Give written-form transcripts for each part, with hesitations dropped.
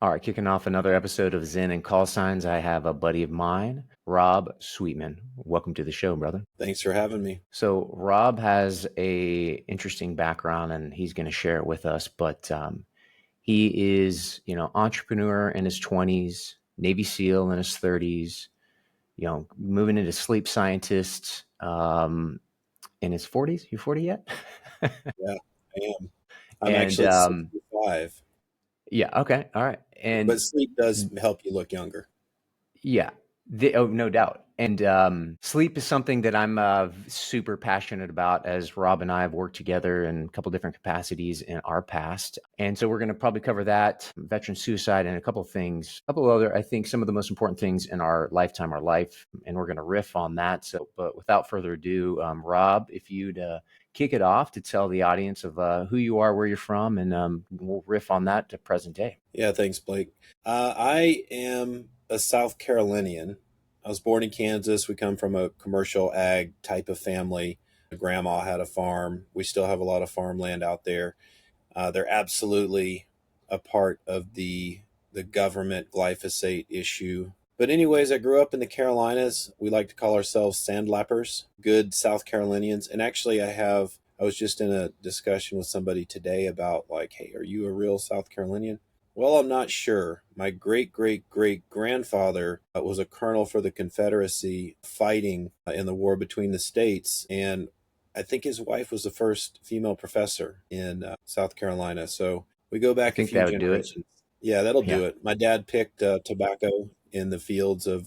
All right, kicking off another episode of Zen and Callsigns. I have a buddy of mine, Rob Sweetman. Welcome to the show, brother. Thanks for having me. So Rob has a interesting background, and he's going to share it with us. But he is, entrepreneur in his 20s, Navy SEAL in his 30s, moving into sleep scientist in his 40s. You 40 yet? Yeah, I am. I'm And actually 65, yeah, okay, all right, but and sleep does help you look younger. yeah. Oh, no doubt. And sleep is something that I'm super passionate about, as Rob and I have worked together in a couple different capacities in our past. And so we're going to probably cover that, veteran suicide, and a couple of things, a couple of other, I think, some of the most important things in our lifetime, our life. And we're going to riff on that. So, but without further ado, Rob, if you'd kick it off to tell the audience of who you are, where you're from, and we'll riff on that to present day. Yeah, thanks, Blake. I am a South Carolinian. I was born in Kansas. We come from a commercial ag type of family. My grandma had a farm. We still have a lot of farmland out there. They're absolutely a part of the government glyphosate issue. But anyways, I grew up in the Carolinas. We like to call ourselves sandlappers, good South Carolinians. And actually, I was just in a discussion with somebody today about like, hey, are you a real South Carolinian? Well, I'm not sure. My great great great grandfather was a colonel for the Confederacy fighting in the war between the states. And I think his wife was the first female professor in South Carolina. So we go I back a think few that would do it. generations. Yeah, that'll Yeah. do it. My dad picked tobacco in the fields of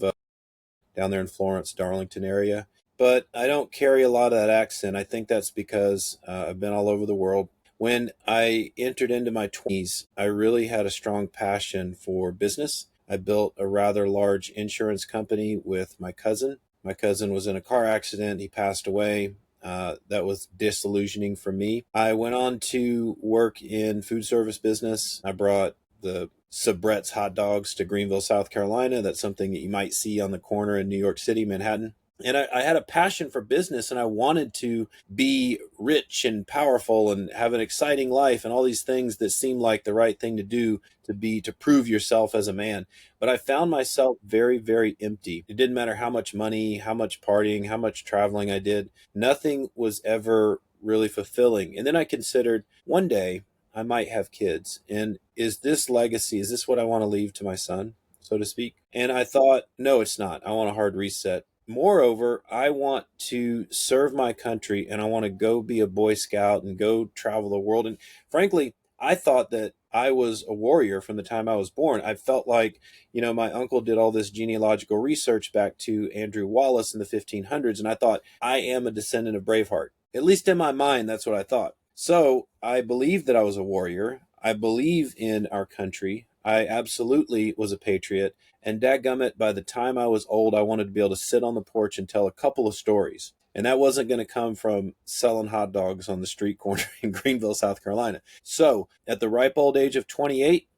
down there in Florence, Darlington area. But I don't carry a lot of that accent. I think that's because I've been all over the world. When I entered into my 20s, I really had a strong passion for business. I built a rather large insurance company with my cousin. My cousin was in a car accident. He passed away. That was disillusioning for me. I went on to work in food service business. I brought the Sabrett's hot dogs to Greenville, South Carolina. That's something that you might see on the corner in New York City, Manhattan. And I had a passion for business, and I wanted to be rich and powerful and have an exciting life and all these things that seemed like the right thing to do to prove yourself as a man. But I found myself very, very empty. It didn't matter how much money, how much partying, how much traveling I did. Nothing was ever really fulfilling. And then I considered one day I might have kids. And is this legacy, is this what I want to leave to my son, so to speak? And I thought, no, it's not. I want a hard reset. Moreover, I want to serve my country and I want to go be a Boy Scout and go travel the world. And frankly, I thought that I was a warrior from the time I was born. I felt like, my uncle did all this genealogical research back to Andrew Wallace in the 1500s. And I thought, I am a descendant of Braveheart. At least in my mind, that's what I thought. So I believed that I was a warrior. I believe in our country. I absolutely was a patriot. And dadgummit, by the time I was old, I wanted to be able to sit on the porch and tell a couple of stories. And that wasn't going to come from selling hot dogs on the street corner in Greenville, South Carolina. So at the ripe old age of 28,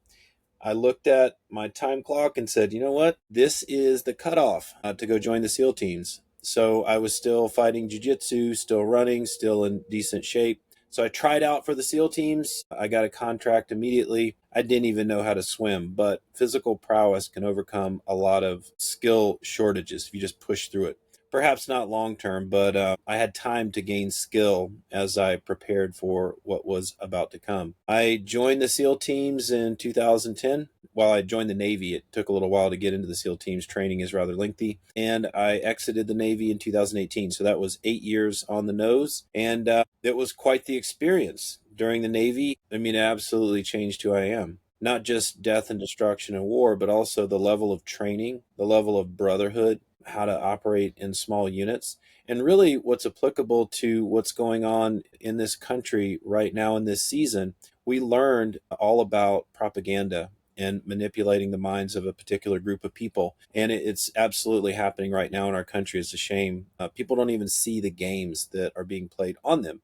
I looked at my time clock and said, you know what? This is the cutoff to go join the SEAL teams. So I was still fighting jiu-jitsu, still running, still in decent shape. So I tried out for the SEAL teams. I got a contract immediately. I didn't even know how to swim, but physical prowess can overcome a lot of skill shortages if you just push through it. Perhaps not long term, but I had time to gain skill as I prepared for what was about to come. I joined the SEAL teams in 2010. While I joined the Navy, it took a little while to get into the SEAL teams. Training is rather lengthy. And I exited the Navy in 2018. So that was 8 years on the nose. And it was quite the experience during the Navy. I mean, it absolutely changed who I am. Not just death and destruction and war, but also the level of training, the level of brotherhood, how to operate in small units, and really what's applicable to what's going on in this country right now in this season. We learned all about propaganda and manipulating the minds of a particular group of people. And it's absolutely happening right now in our country. It's a shame. People don't even see the games that are being played on them.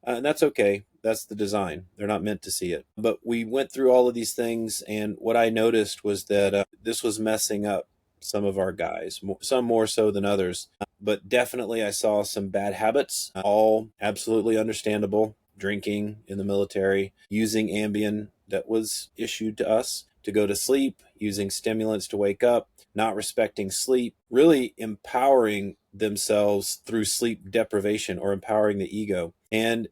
And that's okay. That's the design. They're not meant to see it. But we went through all of these things. And what I noticed was that this was messing up some of our guys, some more so than others. But definitely I saw some bad habits, all absolutely understandable. Drinking in the military, using Ambien that was issued to us to go to sleep, using stimulants to wake up, not respecting sleep, really empowering themselves through sleep deprivation or empowering the ego. And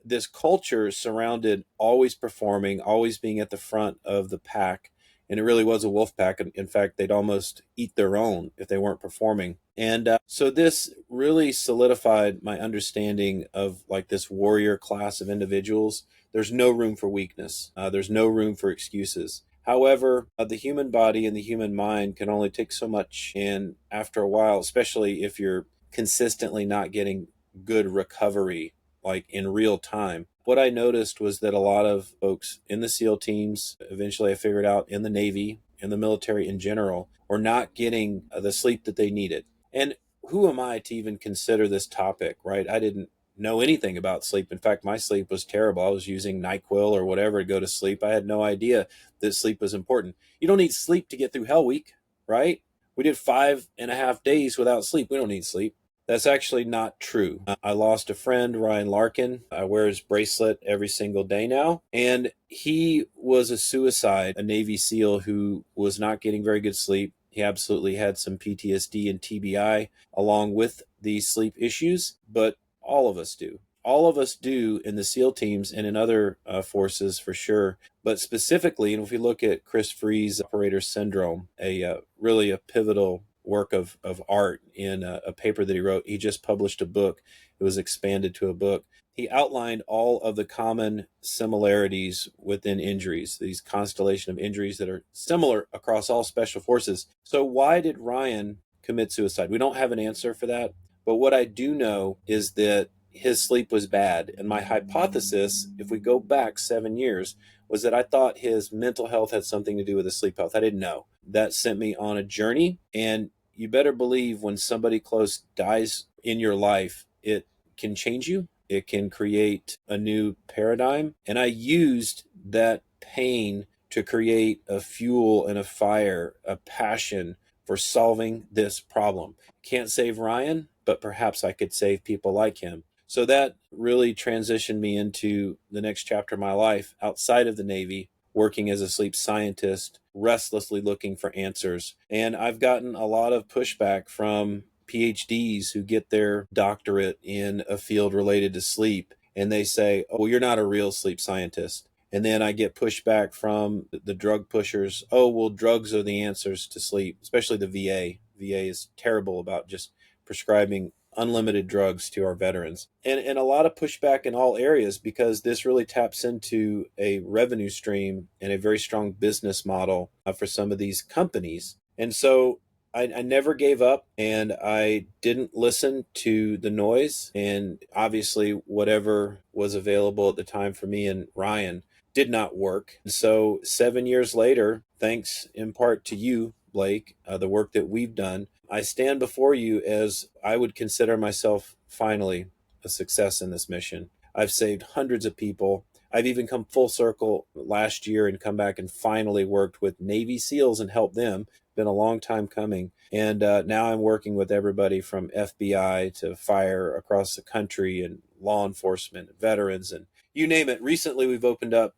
this culture surrounded always performing, always being at the front of the pack. And it really was a wolf pack. In fact, they'd almost eat their own if they weren't performing. And so this really solidified my understanding of like this warrior class of individuals. There's no room for weakness. There's no room for excuses. However, the human body and the human mind can only take so much. And after a while, especially if you're consistently not getting good recovery, like in real time, what I noticed was that a lot of folks in the SEAL teams, eventually I figured out in the Navy, in the military in general, were not getting the sleep that they needed. And who am I to even consider this topic, right? I didn't know anything about sleep. In fact, my sleep was terrible. I was using NyQuil or whatever to go to sleep. I had no idea that sleep was important. You don't need sleep to get through Hell Week, right? We did 5.5 days without sleep. We don't need sleep. That's actually not true. I lost a friend, Ryan Larkin. I wear his bracelet every single day now. And he was a suicide, a Navy SEAL who was not getting very good sleep. He absolutely had some PTSD and TBI along with these sleep issues, but all of us do. All of us do in the SEAL teams and in other forces for sure. But specifically, and if we look at Chris Free's operator syndrome, really a pivotal work of art in a paper that he wrote. He just published a book. It was expanded to a book. He outlined all of the common similarities within injuries, these constellation of injuries that are similar across all special forces. So why did Ryan commit suicide? We don't have an answer for that. But what I do know is that his sleep was bad. And my hypothesis, if we go back 7 years, was that I thought his mental health had something to do with his sleep health. I didn't know. That sent me on a journey. And you better believe when somebody close dies in your life, it can change you. It can create a new paradigm. And I used that pain to create a fuel and a fire, a passion for solving this problem. Can't save Ryan, but perhaps I could save people like him. So that really transitioned me into the next chapter of my life outside of the Navy, working as a sleep scientist, restlessly looking for answers. And I've gotten a lot of pushback from PhDs who get their doctorate in a field related to sleep. And they say, oh, well, you're not a real sleep scientist. And then I get pushback from the drug pushers. Oh, well, drugs are the answers to sleep, especially the VA. VA is terrible about just prescribing unlimited drugs to our veterans. And a lot of pushback in all areas because this really taps into a revenue stream and a very strong business model for some of these companies. And so I never gave up and I didn't listen to the noise. And obviously, whatever was available at the time for me and Ryan did not work. And so 7 years later, thanks in part to you, Blake, the work that we've done, I stand before you as I would consider myself finally a success in this mission. I've saved hundreds of people. I've even come full circle last year and come back and finally worked with Navy SEALs and helped them. Been a long time coming. And now I'm working with everybody from FBI to fire across the country and law enforcement, veterans, and you name it. Recently, we've opened up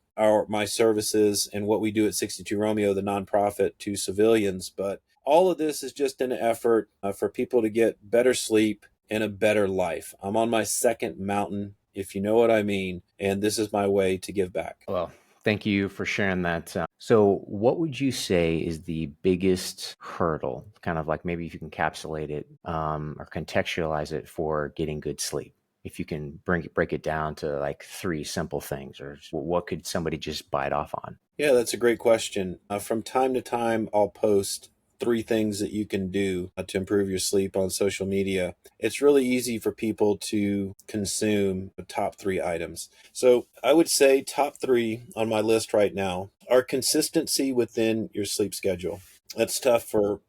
my services and what we do at 62 Romeo, the nonprofit, to civilians. But all of this is just an effort for people to get better sleep and a better life. I'm on my second mountain, if you know what I mean, and this is my way to give back. Well, thank you for sharing that. So what would you say is the biggest hurdle, kind of like maybe if you can encapsulate it or contextualize it for getting good sleep? If you can break it down to like 3 simple things, or what could somebody just bite off on? Yeah, that's a great question. From time to time, I'll post 3 things that you can do to improve your sleep on social media. It's really easy for people to consume the top 3 items. So I would say top 3 on my list right now are consistency within your sleep schedule. That's tough for,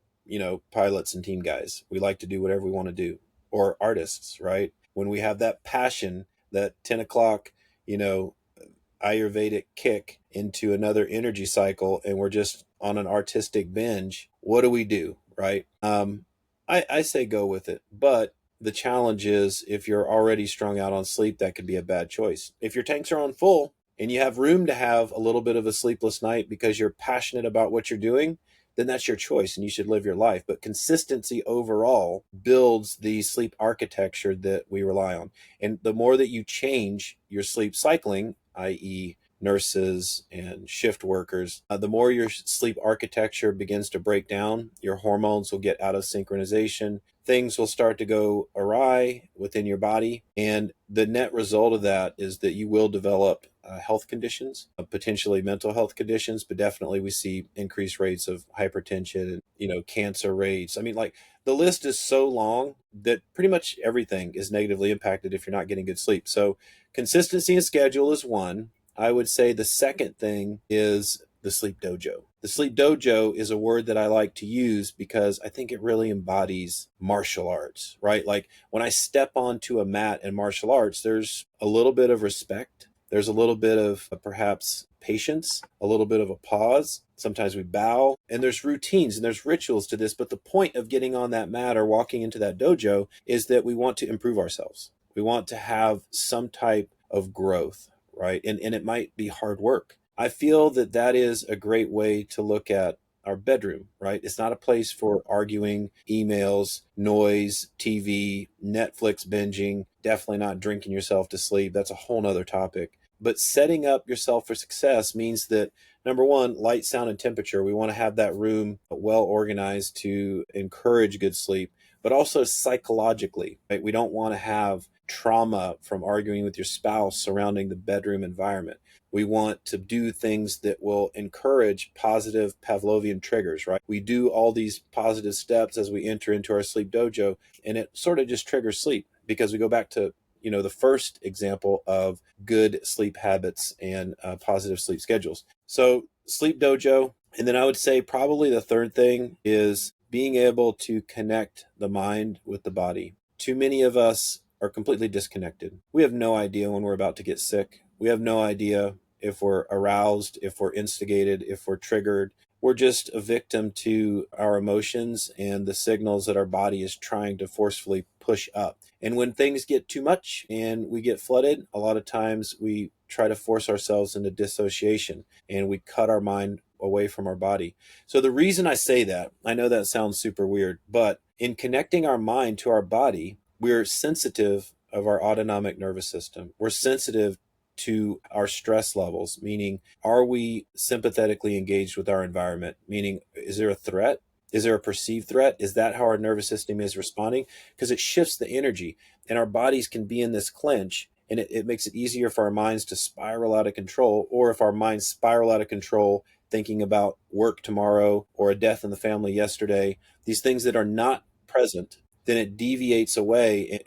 pilots and team guys. We like to do whatever we want to do, or artists, right? When we have that passion, that 10 o'clock, Ayurvedic kick into another energy cycle and we're just on an artistic binge, what do, right? I say go with it. But the challenge is if you're already strung out on sleep, that could be a bad choice. If your tanks are on full and you have room to have a little bit of a sleepless night because you're passionate about what you're doing, then that's your choice and you should live your life. But consistency overall builds the sleep architecture that we rely on. And the more that you change your sleep cycling, i.e., nurses and shift workers, the more your sleep architecture begins to break down, your hormones will get out of synchronization, things will start to go awry within your body. And the net result of that is that you will develop health conditions, potentially mental health conditions, but definitely we see increased rates of hypertension and, cancer rates. I mean, like, the list is so long that pretty much everything is negatively impacted if you're not getting good sleep. So consistency and schedule is one. I would say the second thing is the sleep dojo. The sleep dojo is a word that I like to use because I think it really embodies martial arts, right? Like, when I step onto a mat in martial arts, there's a little bit of respect. There's a little bit of perhaps patience, a little bit of a pause. Sometimes we bow, and there's routines and there's rituals to this. But the point of getting on that mat or walking into that dojo is that we want to improve ourselves. We want to have some type of growth, right? And it might be hard work. I feel that that is a great way to look at our bedroom, right? It's not a place for arguing, emails, noise, TV, Netflix binging, definitely not drinking yourself to sleep. That's a whole nother topic. But setting up yourself for success means that, number one, light, sound, and temperature. We want to have that room well organized to encourage good sleep, but also psychologically, right? We don't want to have trauma from arguing with your spouse surrounding the bedroom environment. We want to do things that will encourage positive Pavlovian triggers, right? We do all these positive steps as we enter into our sleep dojo, and it sort of just triggers sleep because we go back to, the first example of good sleep habits and positive sleep schedules. So sleep dojo. And then I would say probably the third thing is being able to connect the mind with the body. Too many of us are completely disconnected. We have no idea when we're about to get sick. We have no idea if we're aroused, if we're instigated, if we're triggered. We're just a victim to our emotions and the signals that our body is trying to forcefully push up. And when things get too much and we get flooded, a lot of times we try to force ourselves into dissociation and we cut our mind away from our body. So the reason I say that, I know that sounds super weird, but in connecting our mind to our body, we're sensitive of our autonomic nervous system. We're sensitive to our stress levels, meaning, are we sympathetically engaged with our environment? Meaning, is there a threat? Is there a perceived threat? Is that how our nervous system is responding? Because it shifts the energy, and our bodies can be in this clinch, and it makes it easier for our minds to spiral out of control. Or if our minds spiral out of control, thinking about work tomorrow or a death in the family yesterday, these things that are not present, then it deviates away.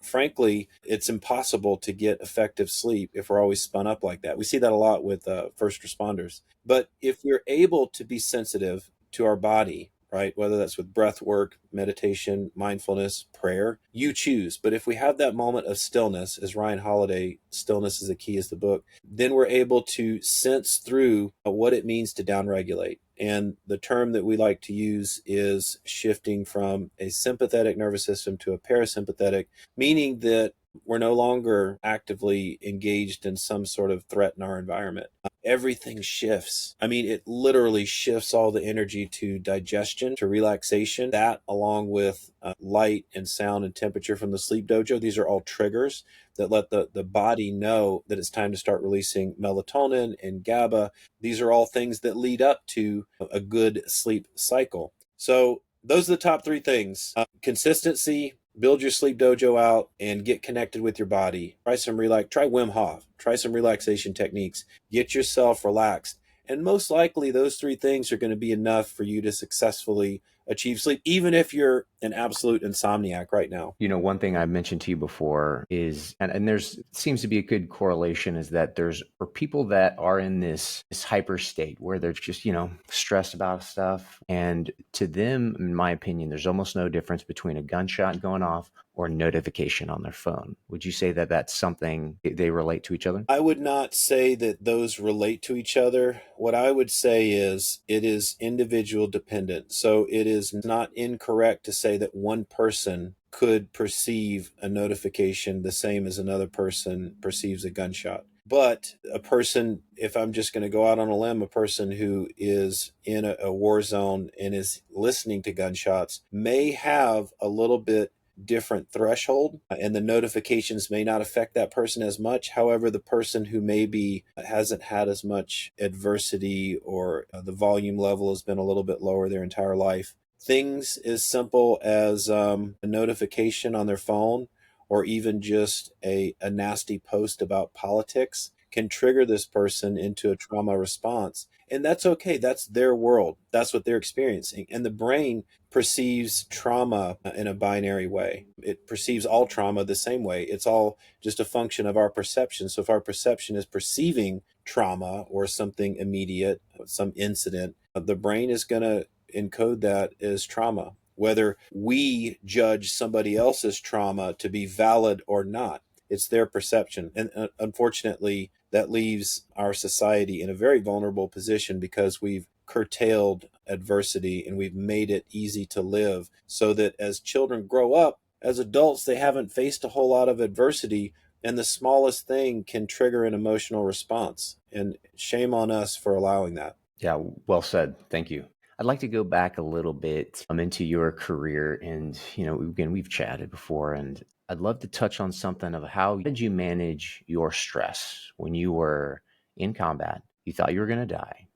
Frankly, it's impossible to get effective sleep if we're always spun up like that. We see that a lot with first responders. But if we're able to be sensitive to our body, right, whether that's with breath work, meditation, mindfulness, prayer, you choose. But if we have that moment of stillness, as Ryan Holiday, Stillness is the Key is the book, then we're able to sense through what it means to downregulate. And the term that we like to use is shifting from a sympathetic nervous system to a parasympathetic, meaning that we're no longer actively engaged in some sort of threat in our environment. Everything shifts. I mean, it literally shifts all the energy to digestion, to relaxation. That, along with light and sound and temperature from the sleep dojo, these are all triggers that let the body know that it's time to start releasing melatonin and GABA. These are all things that lead up to a good sleep cycle. So those are the top three things. Consistency, build your sleep dojo out, and get connected with your body. Try Wim Hof, try some relaxation techniques, get yourself relaxed. And most likely those three things are going to be enough for you to successfully achieve sleep, even if you're an absolute insomniac right now. One thing I mentioned to you before is, and there's seems to be a good correlation, is that there's for people that are in this hyper state where they're just, stressed about stuff. And to them, in my opinion, there's almost no difference between a gunshot going off or a notification on their phone. Would you say that that's something they relate to each other? I would not say that those relate to each other. What I would say is it is individual dependent. So it is not incorrect to say that one person could perceive a notification the same as another person perceives a gunshot. But a person, if I'm just going to go out on a limb, a person who is in a war zone and is listening to gunshots may have a little bit different threshold, and the notifications may not affect that person as much. However, the person who maybe hasn't had as much adversity, or the volume level has been a little bit lower their entire life, things as simple as a notification on their phone, or even just a nasty post about politics, can trigger this person into a trauma response. And that's okay. That's their world. That's what they're experiencing. And the brain perceives trauma in a binary way. It perceives all trauma the same way. It's all just a function of our perception. So if our perception is perceiving trauma or something immediate, some incident, the brain is going to encode that as trauma, whether we judge somebody else's trauma to be valid or not. It's their perception. And unfortunately, that leaves our society in a very vulnerable position, because we've curtailed adversity and we've made it easy to live, so that as children grow up, as adults, they haven't faced a whole lot of adversity, and the smallest thing can trigger an emotional response. And shame on us for allowing that. Yeah, well said. Thank you. I'd like to go back a little bit into your career. And, again, we've chatted before, and I'd love to touch on something of how did you manage your stress when you were in combat? You thought you were going to die.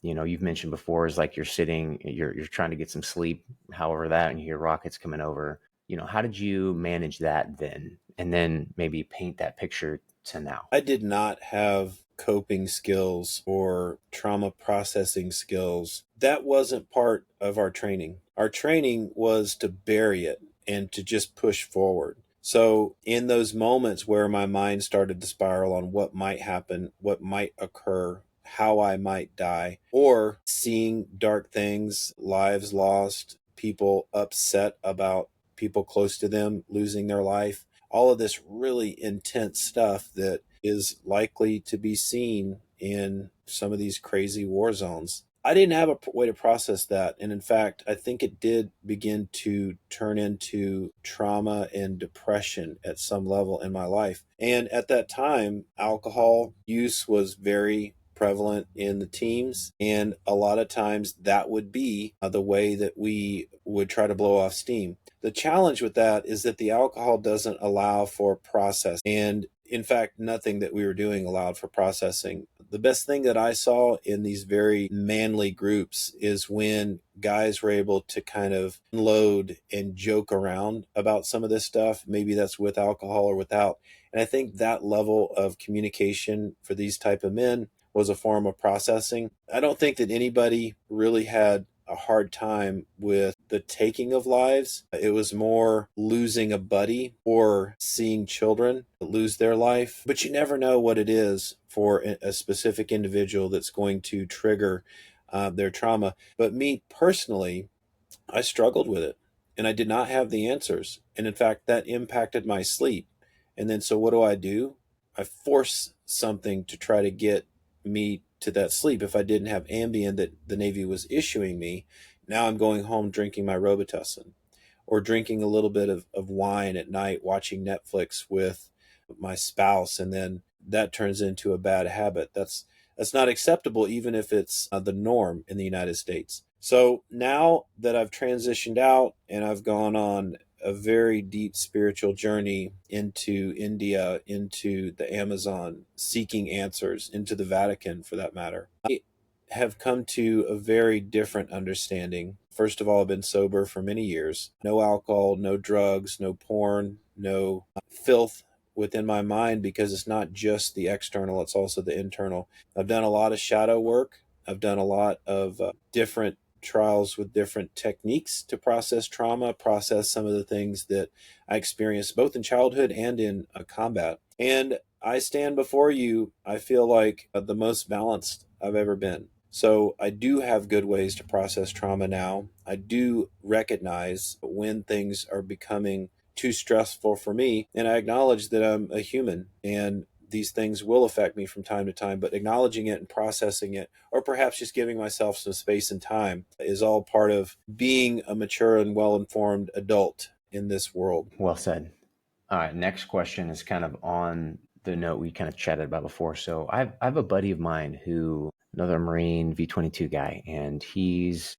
You've mentioned before is like you're trying to get some sleep, however that, and you hear rockets coming over. How did you manage that then? And then maybe paint that picture to now. I did not have coping skills or trauma processing skills. That wasn't part of our training. Our training was to bury it and to just push forward. So in those moments where my mind started to spiral on what might happen, what might occur, how I might die, or seeing dark things, lives lost, people upset about people close to them losing their life, all of this really intense stuff that is likely to be seen in some of these crazy war zones. I didn't have a way to process that. And in fact, I think it did begin to turn into trauma and depression at some level in my life. And at that time, alcohol use was very prevalent in the teams. And a lot of times that would be the way that we would try to blow off steam. The challenge with that is that the alcohol doesn't allow for process. And in fact, nothing that we were doing allowed for processing. The best thing that I saw in these very manly groups is when guys were able to kind of unload and joke around about some of this stuff. Maybe that's with alcohol or without. And I think that level of communication for these type of men was a form of processing. I don't think that anybody really had a hard time with the taking of lives. It was more losing a buddy or seeing children lose their life. But you never know what it is for a specific individual that's going to trigger their trauma. But me personally, I struggled with it, and I did not have the answers. And in fact, that impacted my sleep. And then so what do? I force something to try to get me to that sleep. If I didn't have Ambien that the Navy was issuing me, now I'm going home drinking my Robitussin, or drinking a little bit of wine at night, watching Netflix with my spouse, and then that turns into a bad habit. That's not acceptable, even if it's the norm in the United States. So now that I've transitioned out and I've gone on a very deep spiritual journey into India, into the Amazon, seeking answers, into the Vatican for that matter, I have come to a very different understanding. First of all, I've been sober for many years. No alcohol, no drugs, no porn, no filth within my mind, because it's not just the external, it's also the internal. I've done a lot of shadow work. I've done a lot of different trials with different techniques to process trauma, process some of the things that I experienced both in childhood and in combat. And I stand before you, I feel like the most balanced I've ever been. So I do have good ways to process trauma now. I do recognize when things are becoming too stressful for me, and I acknowledge that I'm a human and these things will affect me from time to time, but acknowledging it and processing it, or perhaps just giving myself some space and time, is all part of being a mature and well-informed adult in this world. Well said. All right. Next question is kind of on the note we kind of chatted about before. So I have a buddy of mine who, another Marine V-22 guy, and he's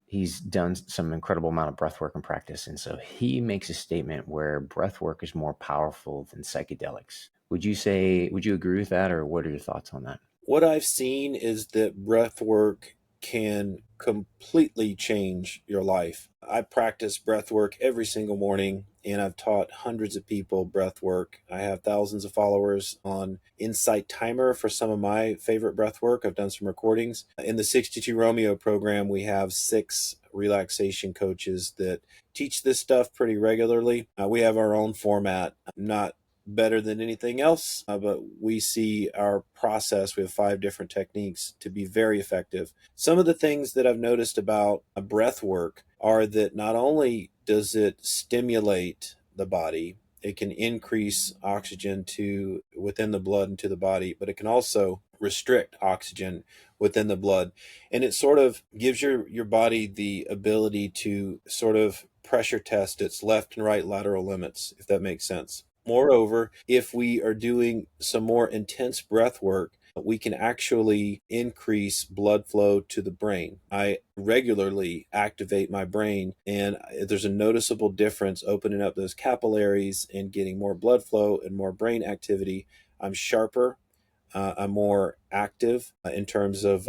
done some incredible amount of breath work and practice. And so he makes a statement where breath work is more powerful than psychedelics. Would you agree with that, or what are your thoughts on that? What I've seen is that breath work can completely change your life. I practice breath work every single morning, and I've taught hundreds of people breath work. I have thousands of followers on Insight Timer for some of my favorite breath work. I've done some recordings. In the 62 Romeo program, we have 6 relaxation coaches that teach this stuff pretty regularly. We have our own format, not better than anything else, but we see our process. We have 5 different techniques to be very effective. Some of the things that I've noticed about a breath work are that not only does it stimulate the body, it can increase oxygen to within the blood and to the body, but it can also restrict oxygen within the blood. And it sort of gives your body the ability to sort of pressure test its left and right lateral limits, if that makes sense. Moreover, if we are doing some more intense breath work, we can actually increase blood flow to the brain. I regularly activate my brain, and there's a noticeable difference opening up those capillaries and getting more blood flow and more brain activity. I'm sharper. I'm more active in terms of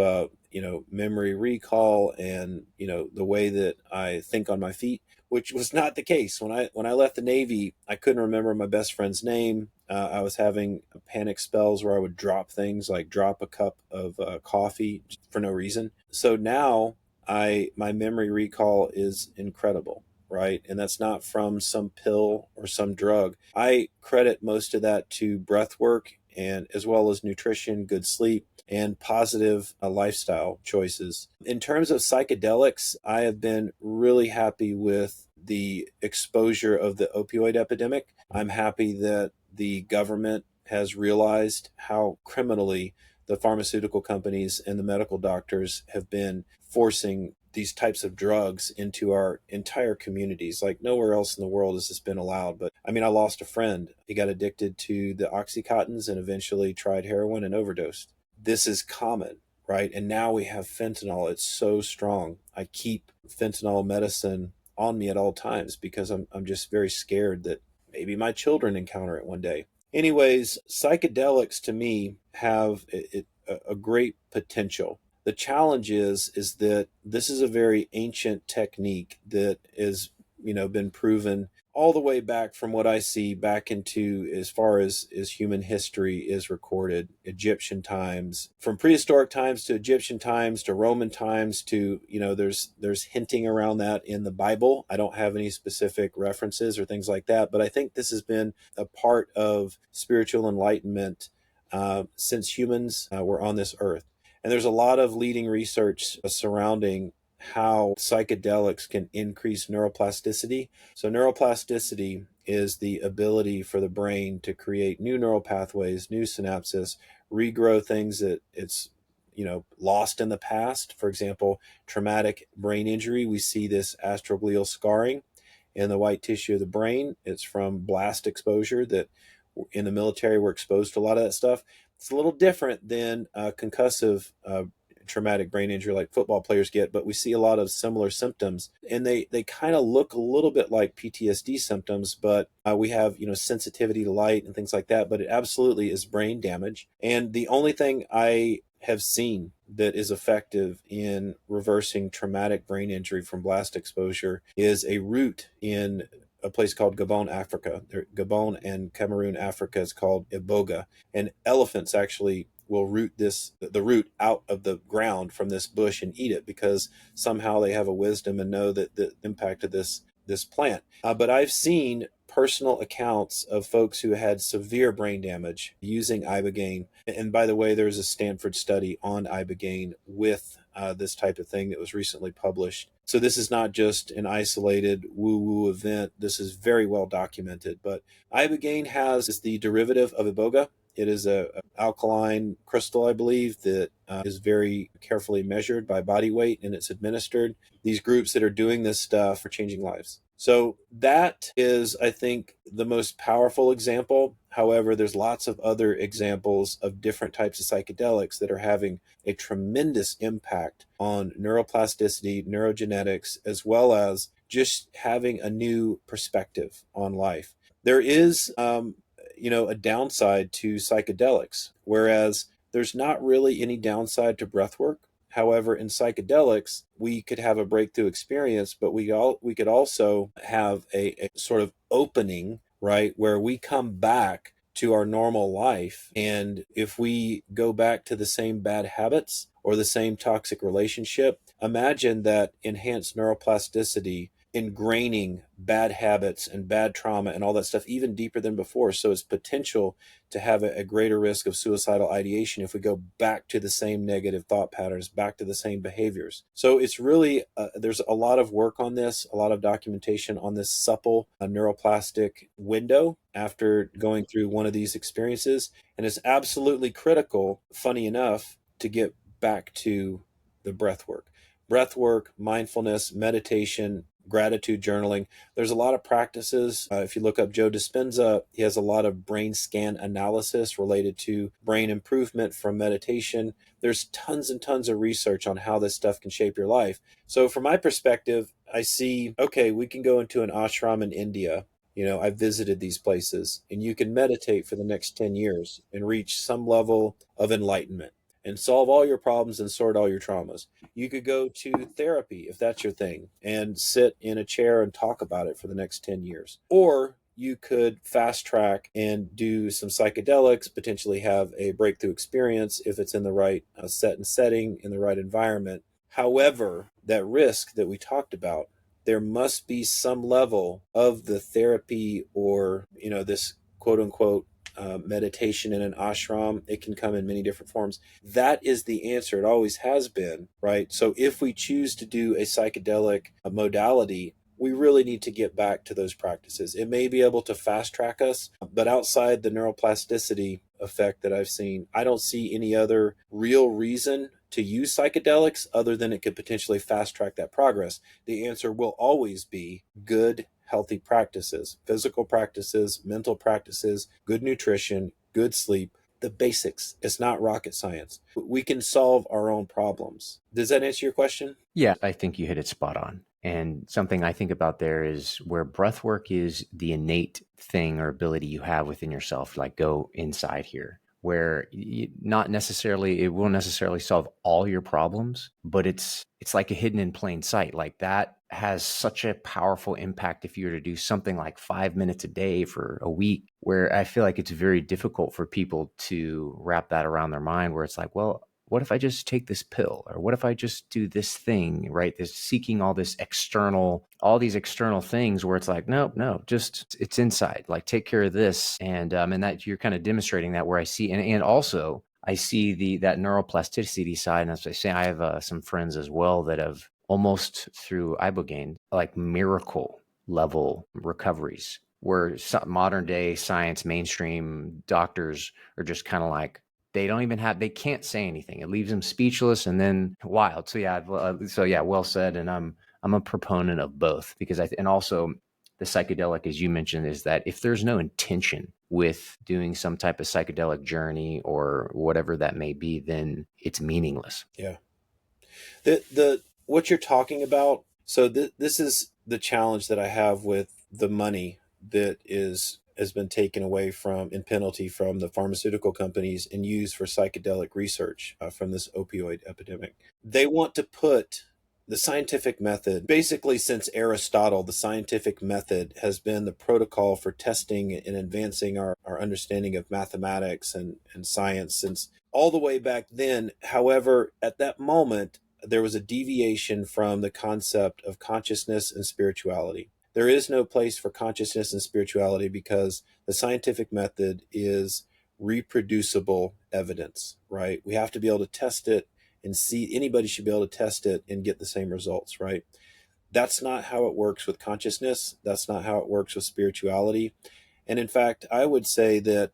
memory recall and the way that I think on my feet, which was not the case when I left the Navy. I couldn't remember my best friend's name. I was having panic spells where I would drop things, like drop a cup of coffee for no reason. So now my memory recall is incredible. Right. And that's not from some pill or some drug. I credit most of that to breath work, and as well as nutrition, good sleep, and positive lifestyle choices. In terms of psychedelics, I have been really happy with the exposure of the opioid epidemic. I'm happy that the government has realized how criminally the pharmaceutical companies and the medical doctors have been forcing these types of drugs into our entire communities. Like nowhere else in the world has this been allowed. But I mean, I lost a friend. He got addicted to the Oxycontins and eventually tried heroin and overdosed. This is common, right? And now we have fentanyl. It's so strong. I keep fentanyl medicine on me at all times because I'm just very scared that maybe my children encounter it one day. Anyways, psychedelics to me have a great potential. The challenge is that this is a very ancient technique that is, been proven all the way back from what I see back into as far as human history is recorded, Egyptian times, from prehistoric times to Egyptian times to Roman times to, there's hinting around that in the Bible. I don't have any specific references or things like that, but I think this has been a part of spiritual enlightenment since humans were on this earth. And there's a lot of leading research surrounding how psychedelics can increase neuroplasticity. So, neuroplasticity is the ability for the brain to create new neural pathways, new synapses, regrow things that it's lost in the past. For example, traumatic brain injury, we see this astroglial scarring in the white tissue of the brain. It's from blast exposure that in the military we're exposed to a lot of that stuff. It's a little different than concussive traumatic brain injury like football players get, but we see a lot of similar symptoms, and they kind of look a little bit like PTSD symptoms, but we have sensitivity to light and things like that, but it absolutely is brain damage. And the only thing I have seen that is effective in reversing traumatic brain injury from blast exposure is a root in a place called Gabon, Africa. Gabon and Cameroon, Africa is called Iboga. And elephants actually will root the root out of the ground from this bush and eat it because somehow they have a wisdom and know that the impact of this plant. But I've seen personal accounts of folks who had severe brain damage using ibogaine. And by the way, there's a Stanford study on ibogaine with this type of thing that was recently published. So this is not just an isolated woo-woo event. This is very well documented. But ibogaine is the derivative of iboga. It is a alkaline crystal, I believe, that is very carefully measured by body weight, and it's administered. These groups that are doing this stuff are changing lives. So that is, I think, the most powerful example. However, there's lots of other examples of different types of psychedelics that are having a tremendous impact on neuroplasticity, neurogenetics, as well as just having a new perspective on life. There is, a downside to psychedelics, whereas there's not really any downside to breathwork. However, in psychedelics, we could have a breakthrough experience, but we could also have a sort of opening, right, where we come back to our normal life. And if we go back to the same bad habits or the same toxic relationship, imagine that enhanced neuroplasticity ingraining bad habits and bad trauma and all that stuff even deeper than before. So it's potential to have a greater risk of suicidal ideation if we go back to the same negative thought patterns, back to the same behaviors. So it's really, there's a lot of work on this, a lot of documentation on this supple neuroplastic window after going through one of these experiences. And it's absolutely critical, funny enough, to get back to the breath work. Breath work, mindfulness, meditation, gratitude journaling. There's a lot of practices. If you look up Joe Dispenza, he has a lot of brain scan analysis related to brain improvement from meditation. There's tons and tons of research on how this stuff can shape your life. So from my perspective, I see, okay, we can go into an ashram in India. I've visited these places, and you can meditate for the next 10 years and reach some level of enlightenment and solve all your problems and sort all your traumas. You could go to therapy if that's your thing and sit in a chair and talk about it for the next 10 years. Or you could fast track and do some psychedelics, potentially have a breakthrough experience if it's in the right set and setting, in the right environment. However, that risk that we talked about, there must be some level of the therapy or, this quote unquote meditation in an ashram. It can come in many different forms. That is the answer. It always has been, right? So if we choose to do a psychedelic modality, we really need to get back to those practices. It may be able to fast track us, but outside the neuroplasticity effect that I've seen, I don't see any other real reason to use psychedelics other than it could potentially fast track that progress. The answer will always be good, healthy practices, physical practices, mental practices, good nutrition, good sleep, the basics. It's not rocket science. We can solve our own problems. Does that answer your question? Yeah, I think you hit it spot on. And something I think about there is where breath work is the innate thing or ability you have within yourself, like go inside here, where not necessarily, it won't necessarily solve all your problems, but it's like a hidden in plain sight. Like that has such a powerful impact if you were to do something like 5 minutes a day for a week, where I feel like it's very difficult for people to wrap that around their mind, where it's like, well, what if I just take this pill? Or what if I just do this thing, right? This seeking all these external things where it's like, no, just it's inside, like take care of this. And that you're kind of demonstrating that where I see, and also I see that neuroplasticity side. And as I say, I have some friends as well that have almost through ibogaine, like miracle level recoveries where modern day science, mainstream doctors are just kind of like, they can't say anything. It leaves them speechless and then wild. So yeah, well said. And I'm a proponent of both because and also the psychedelic, as you mentioned, is that if there's no intention with doing some type of psychedelic journey or whatever that may be, then it's meaningless. Yeah. The what you're talking about. So this is the challenge that I have with the money that has been taken away from in penalty from the pharmaceutical companies and used for psychedelic research from this opioid epidemic. They want to put the scientific method, basically since Aristotle, the scientific method has been the protocol for testing and advancing our understanding of mathematics and science since all the way back then. However, at that moment, there was a deviation from the concept of consciousness and spirituality. There is no place for consciousness and spirituality because the scientific method is reproducible evidence, right? We have to be able to test it and see, anybody should be able to test it and get the same results, right? That's not how it works with consciousness. That's not how it works with spirituality. And in fact, I would say that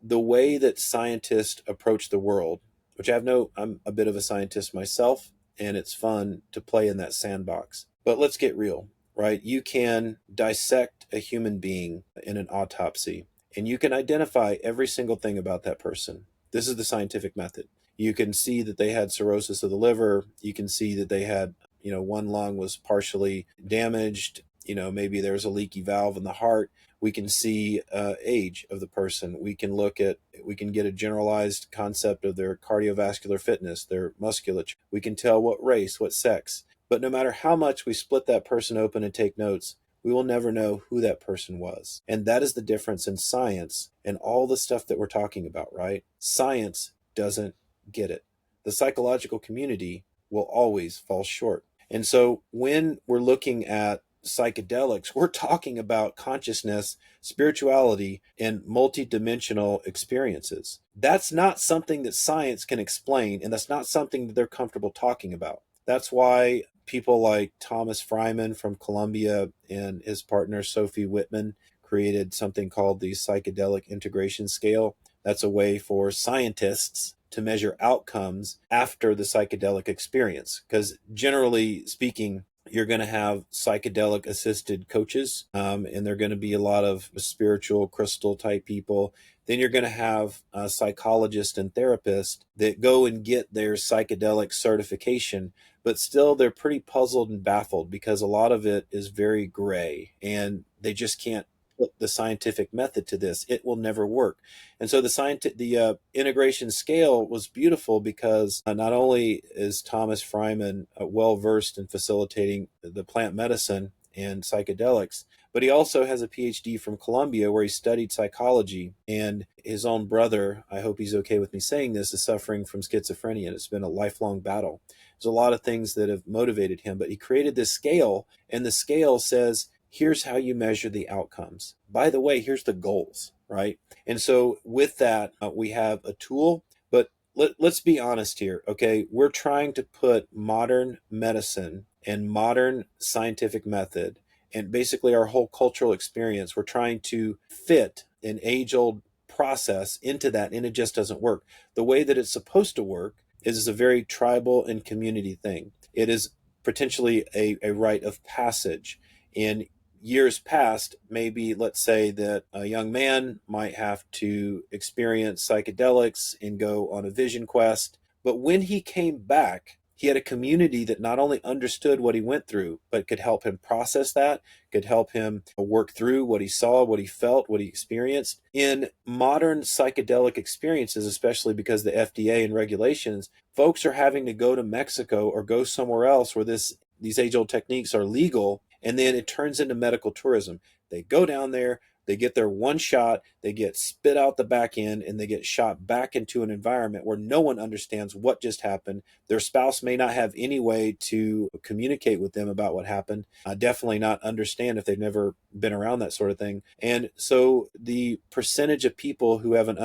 the way that scientists approach the world, which I'm a bit of a scientist myself, and it's fun to play in that sandbox. But let's get real, right? You can dissect a human being in an autopsy, and you can identify every single thing about that person. This is the scientific method. You can see that they had cirrhosis of the liver. You can see that they had, one lung was partially damaged. Maybe there's a leaky valve in the heart. We can see age of the person. We can get a generalized concept of their cardiovascular fitness, their musculature. We can tell what race, what sex. But no matter how much we split that person open and take notes, we will never know who that person was. And that is the difference in science and all the stuff that we're talking about, right? Science doesn't get it. The psychological community will always fall short. And so when we're looking at psychedelics, we're talking about consciousness, spirituality, and multidimensional experiences. That's not something that science can explain, and that's not something that they're comfortable talking about. That's why people like Thomas Fryman from Columbia and his partner Sophie Whitman created something called the psychedelic integration scale. That's a way for scientists to measure outcomes after the psychedelic experience. Because generally speaking, you're going to have psychedelic assisted coaches, and they're going to be a lot of spiritual crystal type people. Then you're going to have psychologists and therapists that go and get their psychedelic certification, but still they're pretty puzzled and baffled because a lot of it is very gray and they just can't put the scientific method to this. It will never work. And so the integration scale was beautiful because not only is Thomas Fryman well versed in facilitating the plant medicine and psychedelics, but he also has a PhD from Columbia where he studied psychology. And his own brother, I hope he's okay with me saying this, is suffering from schizophrenia. And it's been a lifelong battle. There's a lot of things that have motivated him, but he created this scale, and the scale says, here's how you measure the outcomes. By the way, here's the goals, right? And so with that, we have a tool, but let's be honest here, okay? We're trying to put modern medicine and modern scientific method and basically our whole cultural experience, we're trying to fit an age-old process into that, and it just doesn't work. The way that it's supposed to work is a very tribal and community thing. It is potentially a rite of passage. In years past, maybe let's say that a young man might have to experience psychedelics and go on a vision quest. But when he came back, he had a community that not only understood what he went through, but could help him process that, could help him work through what he saw, what he felt, what he experienced. In modern psychedelic experiences, especially because the FDA and regulations, folks are having to go to Mexico or go somewhere else where these age-old techniques are legal, and then it turns into medical tourism. They go down there, they get their one shot, they get spit out the back end, and they get shot back into an environment where no one understands what just happened. Their spouse may not have any way to communicate with them about what happened, definitely not understand if they've never been around that sort of thing. And so the percentage of people who have an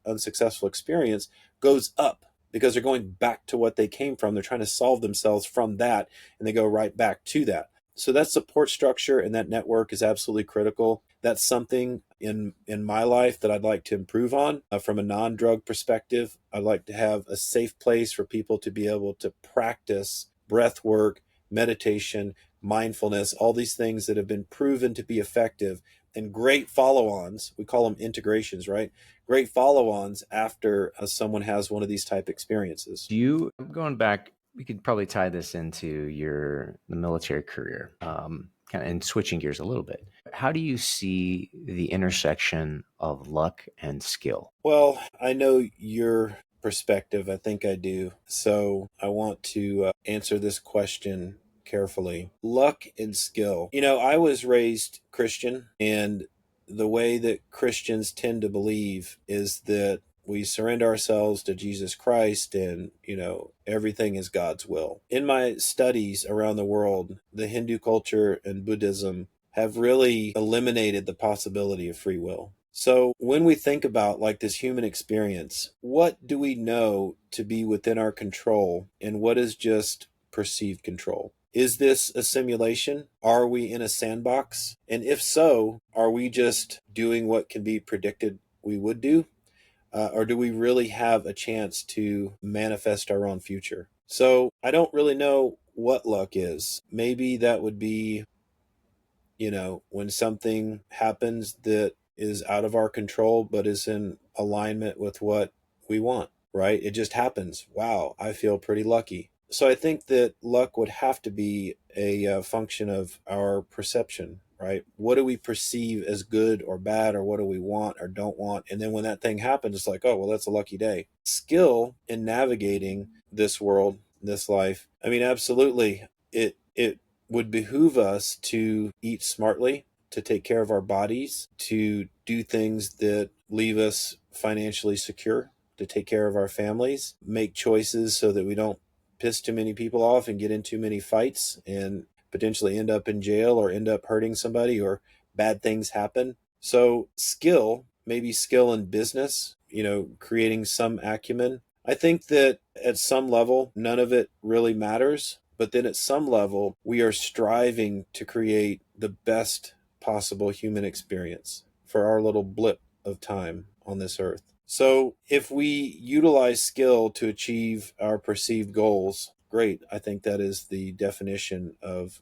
unsuccessful experience goes up because they're going back to what they came from. They're trying to solve themselves from that, and they go right back to that. So that support structure and that network is absolutely critical. That's something in my life that I'd like to improve on from a non-drug perspective. I'd like to have a safe place for people to be able to practice breath work, meditation, mindfulness, all these things that have been proven to be effective, and great follow-ons. We call them integrations, right? Great follow-ons after someone has one of these type experiences. Going back, we could probably tie this into the military career, kind of, and switching gears a little bit. How do you see the intersection of luck and skill? Well, I know your perspective. I think I do. So I want to answer this question carefully. Luck and skill. I was raised Christian, and the way that Christians tend to believe is that we surrender ourselves to Jesus Christ and, everything is God's will. In my studies around the world, the Hindu culture and Buddhism have really eliminated the possibility of free will. So when we think about like this human experience, what do we know to be within our control and what is just perceived control? Is this a simulation? Are we in a sandbox? And if so, are we just doing what can be predicted we would do? or do we really have a chance to manifest our own future? So I don't really know what luck is. Maybe that would be, when something happens that is out of our control, but is in alignment with what we want, right? It just happens. Wow, I feel pretty lucky. So I think that luck would have to be a function of our perception, right? What do we perceive as good or bad, or what do we want or don't want? And then when that thing happens, it's like, oh, well, that's a lucky day. Skill in navigating this world, this life. I mean, absolutely. It would behoove us to eat smartly, to take care of our bodies, to do things that leave us financially secure, to take care of our families, make choices so that we don't piss too many people off and get in too many fights and potentially end up in jail or end up hurting somebody, or bad things happen. So skill, maybe skill in business, creating some acumen. I think that at some level, none of it really matters. But then at some level, we are striving to create the best possible human experience for our little blip of time on this earth. So if we utilize skill to achieve our perceived goals, great. I think that is the definition of,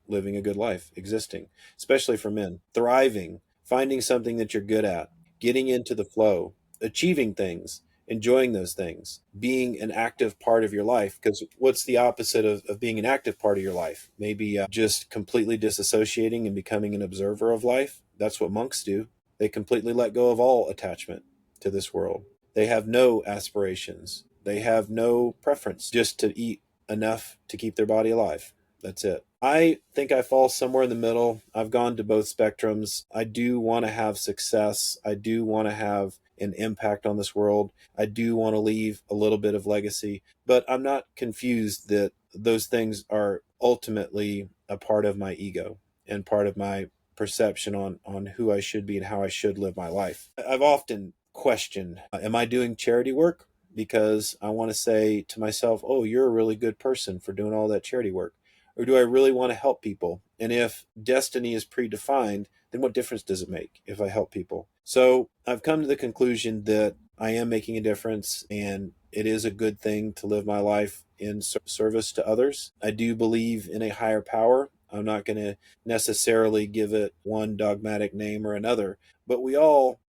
living a good life, existing, especially for men, thriving, finding something that you're good at, getting into the flow, achieving things, enjoying those things, being an active part of your life. Because what's the opposite of being an active part of your life? Maybe just completely disassociating and becoming an observer of life. That's what monks do. They completely let go of all attachment to this world. They have no aspirations. They have no preference, just to eat enough to keep their body alive. That's it. I think I fall somewhere in the middle. I've gone to both spectrums. I do want to have success. I do want to have an impact on this world. I do want to leave a little bit of legacy, but I'm not confused that those things are ultimately a part of my ego and part of my perception on who I should be and how I should live my life. I've often questioned, am I doing charity work because I want to say to myself, oh, you're a really good person for doing all that charity work? Or do I really want to help people? And if destiny is predefined, then what difference does it make if I help people? So I've come to the conclusion that I am making a difference, and it is a good thing to live my life in service to others. I do believe in a higher power. I'm not going to necessarily give it one dogmatic name or another, but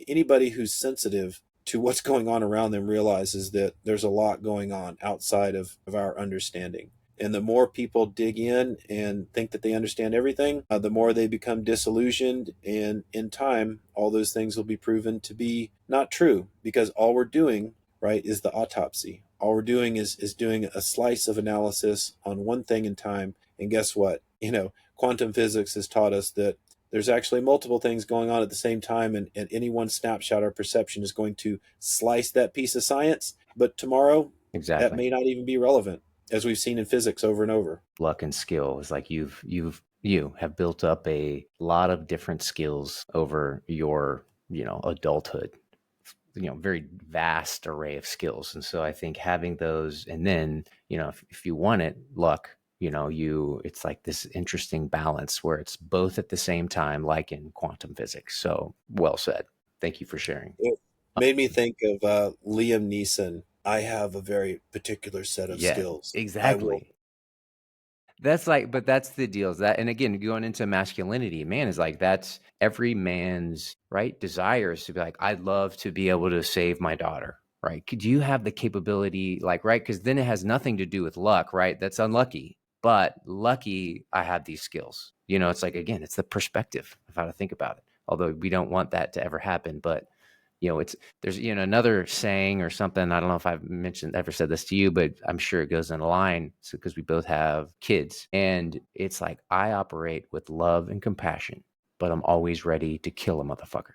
anybody who's sensitive to what's going on around them realizes that there's a lot going on outside of our understanding. And the more people dig in and think that they understand everything, the more they become disillusioned. And in time, all those things will be proven to be not true, because all we're doing, right, is the autopsy. All we're doing is doing a slice of analysis on one thing in time. And guess what? Quantum physics has taught us that there's actually multiple things going on at the same time. And any one snapshot or perception is going to slice that piece of science. But tomorrow, that may not even be relevant, as we've seen in physics over and over. Luck and skill is like you have built up a lot of different skills over your, adulthood, very vast array of skills. And so I think having those, and then, if you want it, luck, it's like this interesting balance where it's both at the same time, like in quantum physics. So well said. Thank you for sharing. It made me think of Liam Neeson. I have a very particular set of skills. Exactly. But that's the deal. Is that, and again, going into masculinity, man, is like, that's every man's right desire is to be like, I'd love to be able to save my daughter, right? Could you have the capability, like, right? Because then it has nothing to do with luck, right? That's unlucky. But lucky, I have these skills. It's like, again, it's the perspective of how to think about it. Although we don't want that to ever happen, but there's another saying or something. I don't know if I've ever said this to you, but I'm sure it goes in a line. So because we both have kids, and it's like, I operate with love and compassion, but I'm always ready to kill a motherfucker.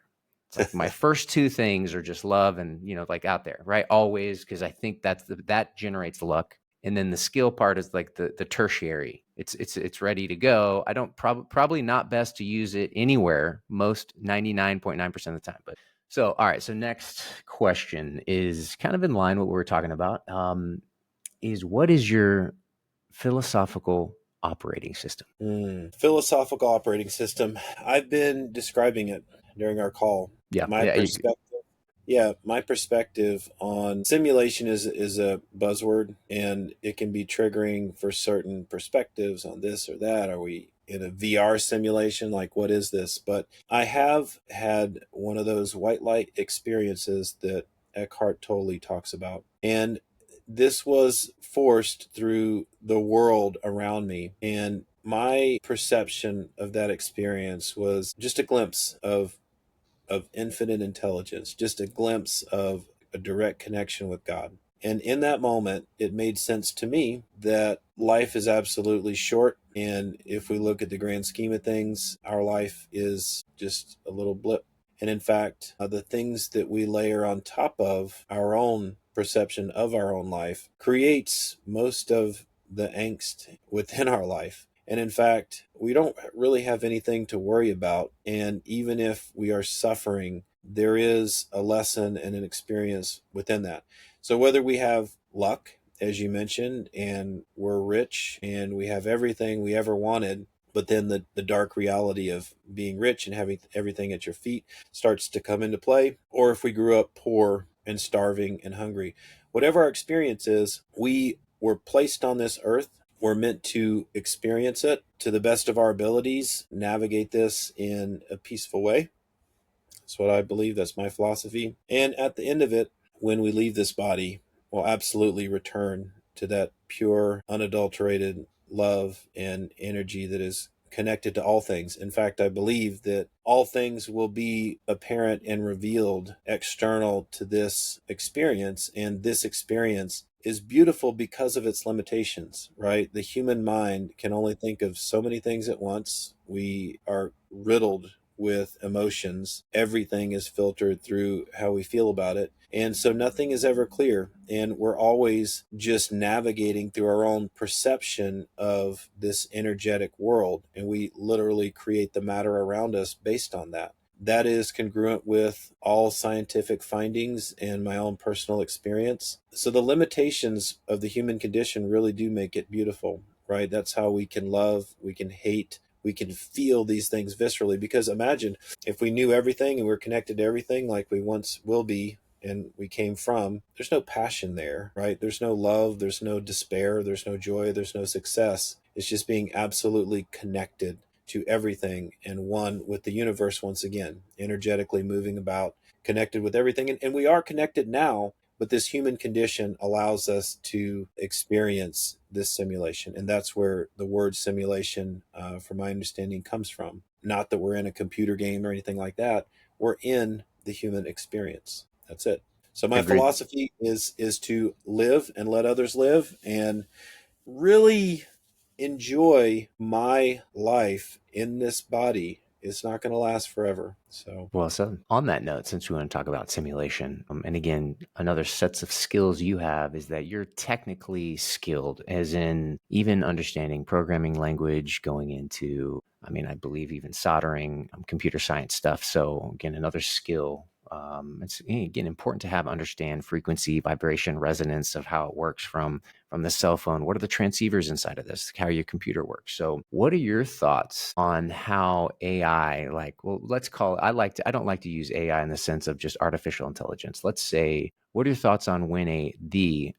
It's like my first two things are just love and like out there, right? Always, because I think that generates luck. And then the skill part is like the tertiary. It's ready to go. I don't probably not best to use it anywhere, most 99.9% of the time, but. So, all right. So next question is kind of in line with what we're talking about, is what is your philosophical operating system? Philosophical operating system. I've been describing it during our call. Yeah. My perspective Yeah, my perspective on simulation is a buzzword, and it can be triggering for certain perspectives on this or that. Are we in a VR simulation? Like, what is this? But I have had one of those white light experiences that Eckhart Tolle talks about. And this was forced through the world around me. And my perception of that experience was just a glimpse of infinite intelligence, just a glimpse of a direct connection with God. And in that moment, it made sense to me that life is absolutely short. And if we look at the grand scheme of things, our life is just a little blip. And in fact, the things that we layer on top of our own perception of our own life creates most of the angst within our life. And in fact, we don't really have anything to worry about. And even if we are suffering, there is a lesson and an experience within that. So whether we have luck, as you mentioned, and we're rich and we have everything we ever wanted, but then the dark reality of being rich and having everything at your feet starts to come into play, or if we grew up poor and starving and hungry, whatever our experience is, we were placed on this earth. We're meant to experience it to the best of our abilities, navigate this in a peaceful way. That's what I believe. That's my philosophy. And at the end of it, when we leave this body, we'll absolutely return to that pure, unadulterated love and energy that is connected to all things. In fact, I believe that all things will be apparent and revealed external to this experience. And this experience is beautiful because of its limitations, right? The human mind can only think of so many things at once. We are riddled with emotions. Everything is filtered through how we feel about it. And so nothing is ever clear. And we're always just navigating through our own perception of this energetic world. And we literally create the matter around us based on that. That is congruent with all scientific findings and my own personal experience. So the limitations of the human condition really do make it beautiful, right? That's how we can love, we can hate, we can feel these things viscerally. Because imagine if we knew everything and we're connected to everything like we once will be and we came from, there's no passion there, right? There's no love, there's no despair, there's no joy, there's no success. It's just being absolutely connected to everything and one with the universe once again, energetically moving about, connected with everything. And we are connected now, but this human condition allows us to experience this simulation. And that's where the word simulation, from my understanding, comes from. Not that we're in a computer game or anything like that. We're in the human experience. That's it. So my Agreed. philosophy is to live and let others live, and really enjoy my life in this body. It's not going to last forever. So Well said. On that note, since we want to talk about simulation, and again, another sets of skills you have is that you're technically skilled, as in even understanding programming language, going into, I mean, I believe even soldering, computer science stuff. So again, another skill. It's again important to have understand frequency, vibration, resonance of how it works from the cell phone. What are the transceivers inside of this? How your computer works. So what are your thoughts on how AI, like, well, let's call it, I don't like to use AI in the sense of just artificial intelligence. Let's say, what are your thoughts on when the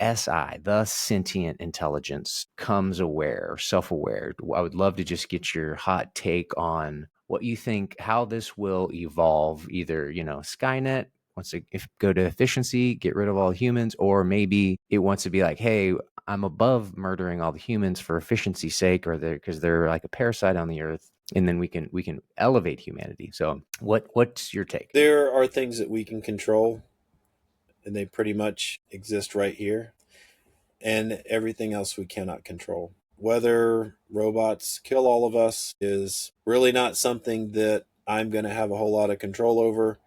SI, the sentient intelligence, comes aware or self-aware? I would love to just get your hot take on what you think, how this will evolve, either, Skynet wants to go to efficiency, get rid of all humans, or maybe it wants to be like, hey, I'm above murdering all the humans for efficiency's sake, or because they're like a parasite on the earth, and then we can elevate humanity. So what's your take? there are things that we can control, and they pretty much exist right here, and everything else we cannot control. Whether robots kill all of us is really not something that I'm going to have a whole lot of control over.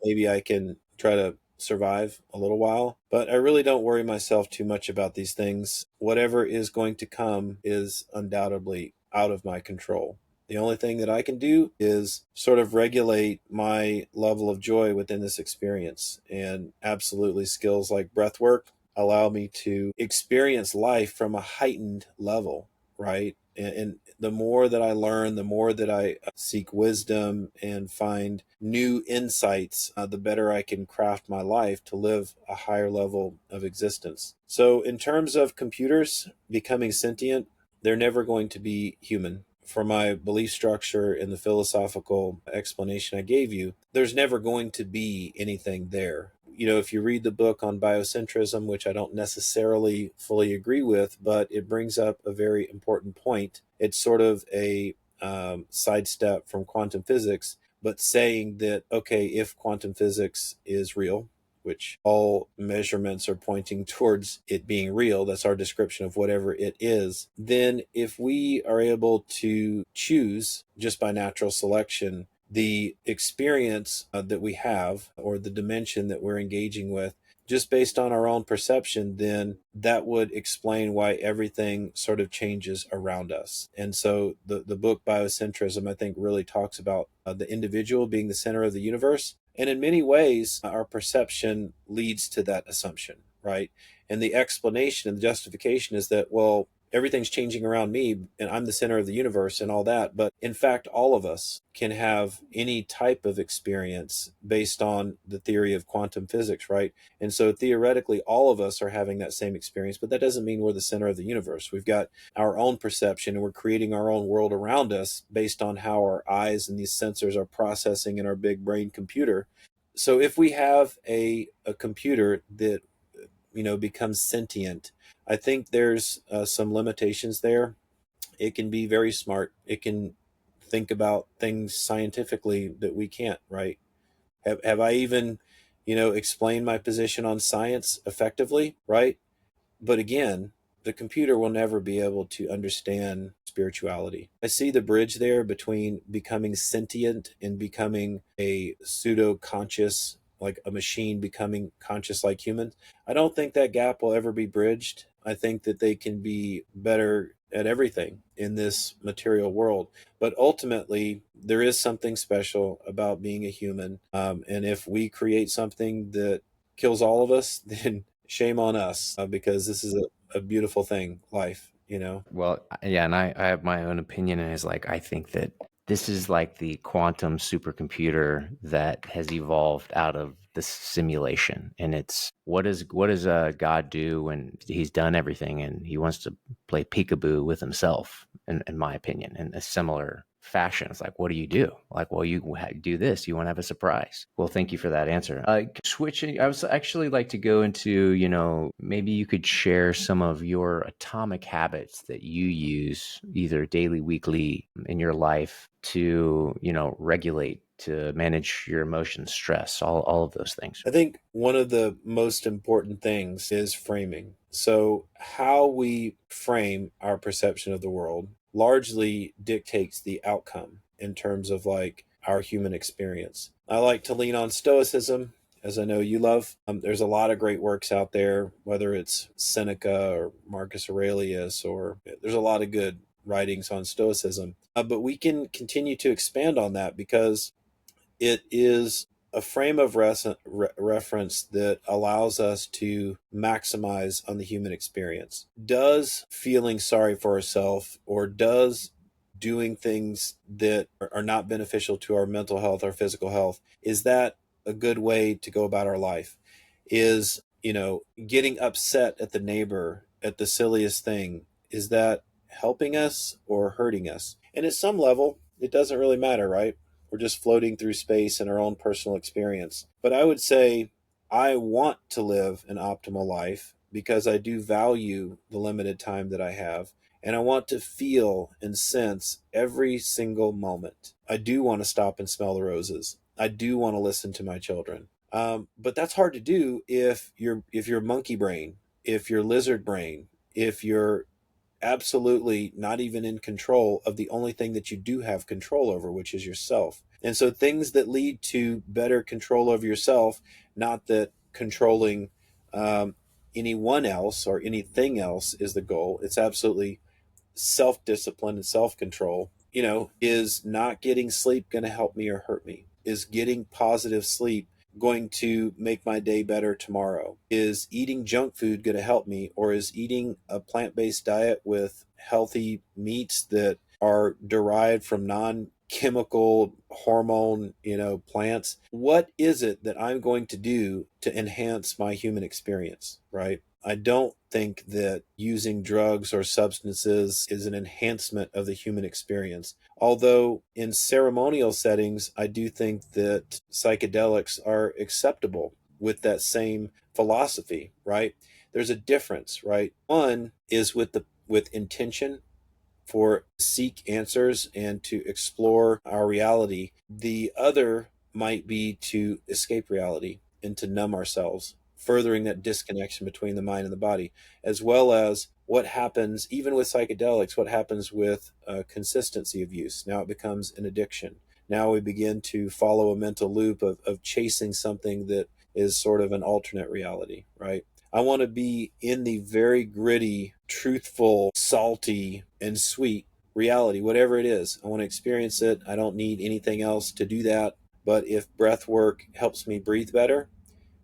Maybe I can try to survive a little while, but I really don't worry myself too much about these things. Whatever is going to come is undoubtedly out of my control. The only thing that I can do is sort of regulate my level of joy within this experience. And absolutely, skills like breathwork allow me to experience life from a heightened level. right? And the more that I learn, the more that I seek wisdom and find new insights, the better I can craft my life to live a higher level of existence. So, in terms of computers becoming sentient, they're never going to be human. For my belief structure and the philosophical explanation I gave you, there's never going to be anything there. You know, if you read the book on biocentrism, which I don't necessarily fully agree with, but it brings up a very important point. It's sort of a sidestep from quantum physics, but saying that, okay, if quantum physics is real, which all measurements are pointing towards it being real, that's our description of whatever it is, then if we are able to choose just by natural selection the experience that we have or the dimension that we're engaging with, just based on our own perception, then that would explain why everything sort of changes around us. And so the book Biocentrism, I think, really talks about the individual being the center of the universe. And in many ways, our perception leads to that assumption, right? And the explanation and the justification is that, well, everything's changing around me and I'm the center of the universe and all that. But in fact, all of us can have any type of experience based on the theory of quantum physics, right? And so theoretically, all of us are having that same experience, but that doesn't mean we're the center of the universe. We've got our own perception and we're creating our own world around us based on how our eyes and these sensors are processing in our big brain computer. So if we have a computer that becomes sentient, I think there's some limitations there. It can be very smart. It can think about things scientifically that we can't, right? Have I even, explained my position on science effectively, right? But again, the computer will never be able to understand spirituality. I see the bridge there between becoming sentient and becoming a pseudo conscious, like a machine becoming conscious like humans. I don't think that gap will ever be bridged. I think that they can be better at everything in this material world. But ultimately, there is something special about being a human. And if we create something that kills all of us, then shame on us, because this is a beautiful thing, life. Well, yeah, and I have my own opinion, and it's like I think that this is like the quantum supercomputer that has evolved out of this simulation. And it's what does God do when he's done everything and he wants to play peekaboo with himself, in my opinion, in a similar fashion. It's like, what do you do? Like, well, you do this. You want to have a surprise. Well, thank you for that answer. Switching, I was actually like to go into, maybe you could share some of your atomic habits that you use either daily, weekly in your life to, regulate, to manage your emotions, stress, all of those things. I think one of the most important things is framing. So, how we frame our perception of the world largely dictates the outcome in terms of like our human experience. I like to lean on Stoicism, as I know you love. There's a lot of great works out there, whether it's Seneca or Marcus Aurelius, or there's a lot of good writings on Stoicism. But we can continue to expand on that because it is a frame of reference that allows us to maximize on the human experience. Does feeling sorry for ourselves, or does doing things that are not beneficial to our mental health or physical health, is that a good way to go about our life? Is, getting upset at the neighbor at the silliest thing, is that helping us or hurting us? And at some level, it doesn't really matter, right? We're just floating through space in our own personal experience. But I would say I want to live an optimal life because I do value the limited time that I have. And I want to feel and sense every single moment. I do want to stop and smell the roses. I do want to listen to my children. But that's hard to do if you're monkey brain, if you're lizard brain, if you're absolutely not even in control of the only thing that you do have control over, which is yourself. And so things that lead to better control over yourself, not that controlling anyone else or anything else is the goal. It's absolutely self-discipline and self-control. Is not getting sleep going to help me or hurt me? Is getting positive sleep going to make my day better tomorrow? Is eating junk food going to help me, or is eating a plant-based diet with healthy meats that are derived from non-chemical hormone, plants? What is it that I'm going to do to enhance my human experience, right? I don't think that using drugs or substances is an enhancement of the human experience. Although in ceremonial settings, I do think that psychedelics are acceptable with that same philosophy, right? There's a difference, right? One is with intention for seek answers and to explore our reality. The other might be to escape reality and to numb ourselves, furthering that disconnection between the mind and the body, as well as what happens, even with psychedelics, what happens with consistency of use. Now it becomes an addiction. Now we begin to follow a mental loop of chasing something that is sort of an alternate reality, right? I want to be in the very gritty, truthful, salty, and sweet reality, whatever it is. I want to experience it. I don't need anything else to do that. But if breath work helps me breathe better,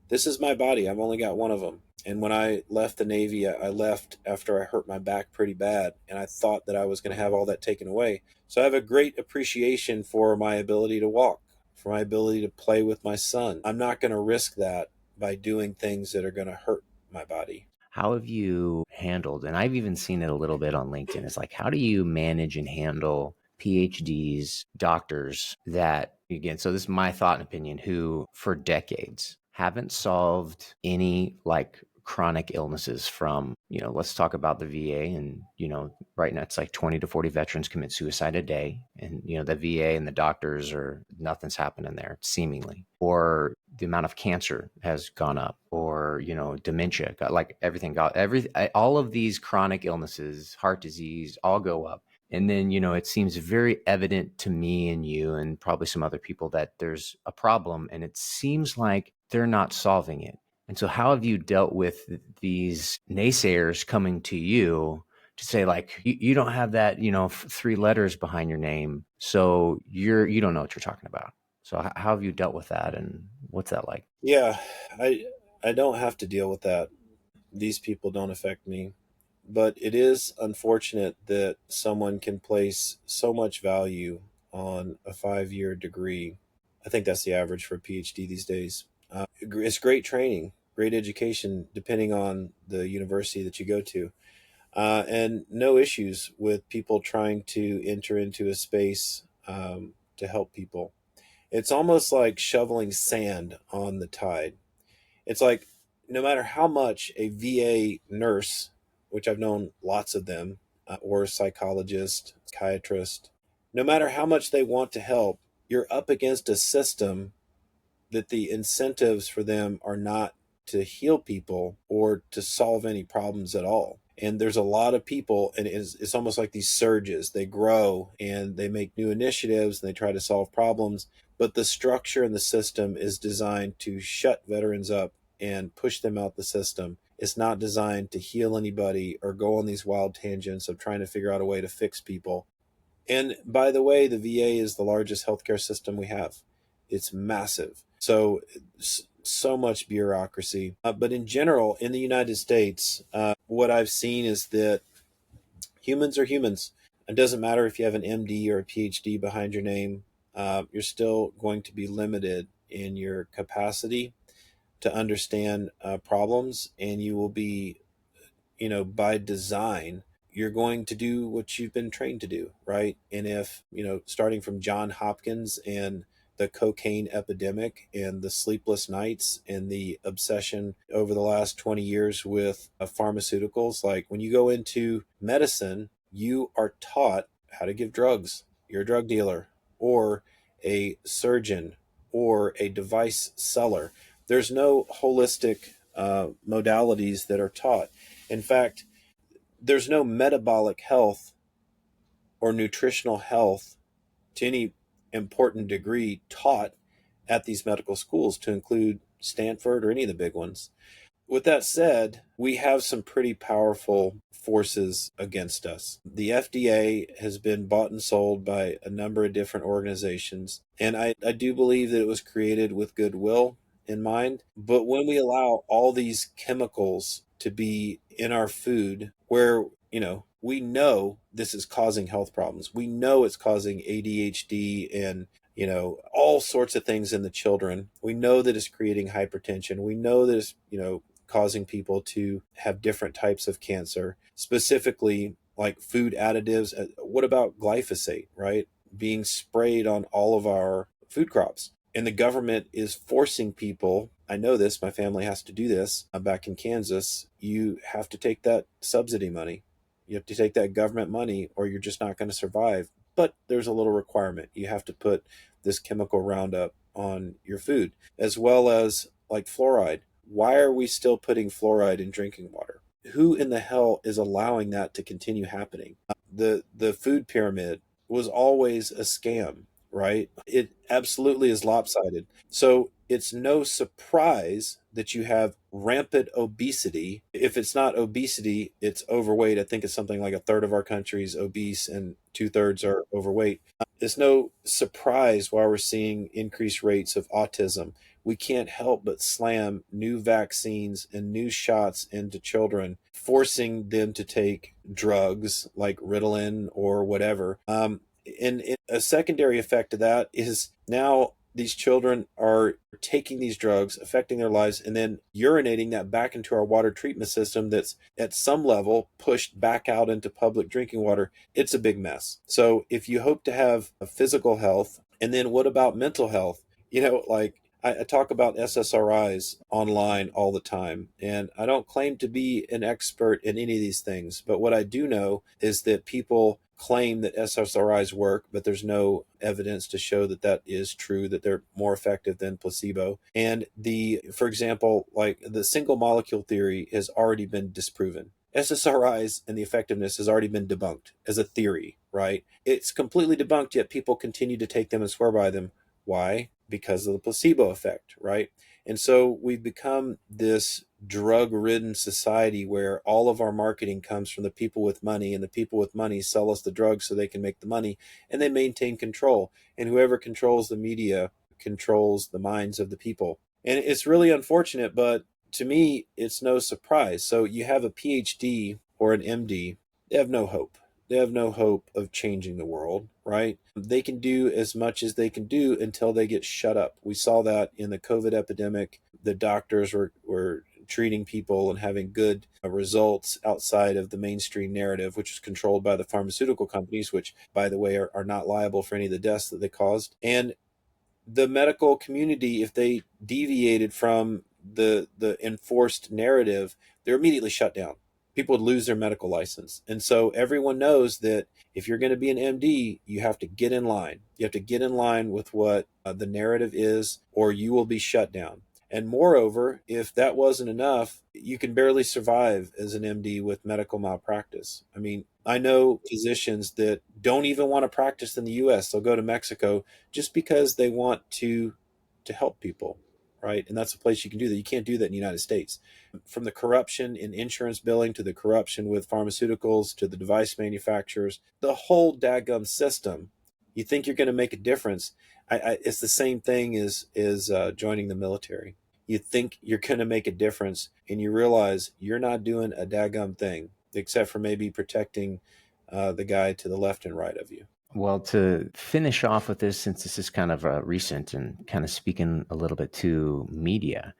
this is my body. I've only got one of them. And when I left the Navy, I left after I hurt my back pretty bad, and I thought that I was going to have all that taken away. So I have a great appreciation for my ability to walk, for my ability to play with my son. I'm not going to risk that by doing things that are going to hurt my body. How have you handled, and I've even seen it a little bit on LinkedIn, it's like, how do you manage and handle PhDs, doctors that, again, so this is my thought and opinion, who for decades haven't solved any like chronic illnesses from, let's talk about the VA. And, right now it's like 20 to 40 veterans commit suicide a day. And, the VA and the doctors are, nothing's happening there seemingly. Or the amount of cancer has gone up, or, dementia, all of these chronic illnesses, heart disease, all go up. And then, it seems very evident to me and you and probably some other people that there's a problem, and it seems like they're not solving it. And so how have you dealt with these naysayers coming to you to say, like, you don't have that, three letters behind your name, so you don't know what you're talking about. So how have you dealt with that, and what's that like? Yeah, I I don't have to deal with that. These people don't affect me. But it is unfortunate that someone can place so much value on a 5-year degree. I think that's the average for a PhD these days. It's great training, great education, depending on the university that you go to. And no issues with people trying to enter into a space to help people. It's almost like shoveling sand on the tide. It's like no matter how much a VA nurse, which I've known lots of them, or psychologist, psychiatrist, no matter how much they want to help, you're up against a system that the incentives for them are not to heal people or to solve any problems at all. And there's a lot of people, and it's almost like these surges. They grow and they make new initiatives and they try to solve problems. But the structure and the system is designed to shut veterans up and push them out the system. It's not designed to heal anybody or go on these wild tangents of trying to figure out a way to fix people. And by the way, the VA is the largest healthcare system we have. It's massive. So much bureaucracy. But in general, in the United States, what I've seen is that humans are humans. It doesn't matter if you have an MD or a PhD behind your name, you're still going to be limited in your capacity to understand problems, and you will be, by design, you're going to do what you've been trained to do, right? And if, starting from John Hopkins and the cocaine epidemic and the sleepless nights and the obsession over the last 20 years with pharmaceuticals, like when you go into medicine, you are taught how to give drugs. You're a drug dealer or a surgeon or a device seller. There's no holistic modalities that are taught. In fact, there's no metabolic health or nutritional health to any important degree taught at these medical schools, to include Stanford or any of the big ones. With that said, we have some pretty powerful forces against us. The FDA has been bought and sold by a number of different organizations, and I do believe that it was created with goodwill in mind. But when we allow all these chemicals to be in our food, where, we know this is causing health problems, we know it's causing ADHD and, all sorts of things in the children. We know that it's creating hypertension. We know that it's, causing people to have different types of cancer, specifically like food additives. What about glyphosate, right? Being sprayed on all of our food crops. And the government is forcing people. I know this, my family has to do this back in Kansas. You have to take that subsidy money. You have to take that government money or you're just not going to survive. But there's a little requirement. You have to put this chemical Roundup on your food, as well as like fluoride. Why are we still putting fluoride in drinking water? Who in the hell is allowing that to continue happening? The food pyramid was always a scam, right? It absolutely is lopsided. So it's no surprise that you have rampant obesity. If it's not obesity, it's overweight. I think it's something like a third of our country is obese and 2/3 are overweight. It's no surprise why we're seeing increased rates of autism. We can't help but slam new vaccines and new shots into children, forcing them to take drugs like Ritalin or whatever. And a secondary effect of that is now these children are taking these drugs, affecting their lives, and then urinating that back into our water treatment system that's at some level pushed back out into public drinking water. It's a big mess. So if you hope to have a physical health, and then what about mental health? Like I talk about SSRIs online all the time, and I don't claim to be an expert in any of these things, but what I do know is that people claim that SSRIs work, but there's no evidence to show that that is true, that they're more effective than placebo. And for example, like the single molecule theory has already been disproven. SSRIs and the effectiveness has already been debunked as a theory, right? It's completely debunked, yet people continue to take them and swear by them. Why? Because of the placebo effect, right? And so we've become this drug-ridden society where all of our marketing comes from the people with money, and the people with money sell us the drugs so they can make the money, and they maintain control. And whoever controls the media controls the minds of the people. And it's really unfortunate, but to me, it's no surprise. So you have a PhD or an MD, they have no hope. They have no hope of changing the world, right? They can do as much as they can do until they get shut up. We saw that in the COVID epidemic. The doctors were treating people and having good results outside of the mainstream narrative, which was controlled by the pharmaceutical companies, which, by the way, are not liable for any of the deaths that they caused. And the medical community, if they deviated from the enforced narrative, they're immediately shut down. People would lose their medical license. And so everyone knows that if you're going to be an MD, you have to get in line. You have to get in line with what the narrative is, or you will be shut down. And moreover, if that wasn't enough, you can barely survive as an MD with medical malpractice. I mean, I know physicians that don't even want to practice in the US. They'll go to Mexico just because they want to help people, right? And that's a place you can do that. You can't do that in the United States. From the corruption in insurance billing to the corruption with pharmaceuticals to the device manufacturers, the whole daggum system, you think you're going to make a difference. It's the same thing as joining the military. You think you're going to make a difference, and you realize you're not doing a daggum thing, except for maybe protecting the guy to the left and right of you. Well, to finish off with this, since this is kind of recent and kind of speaking a little bit to media,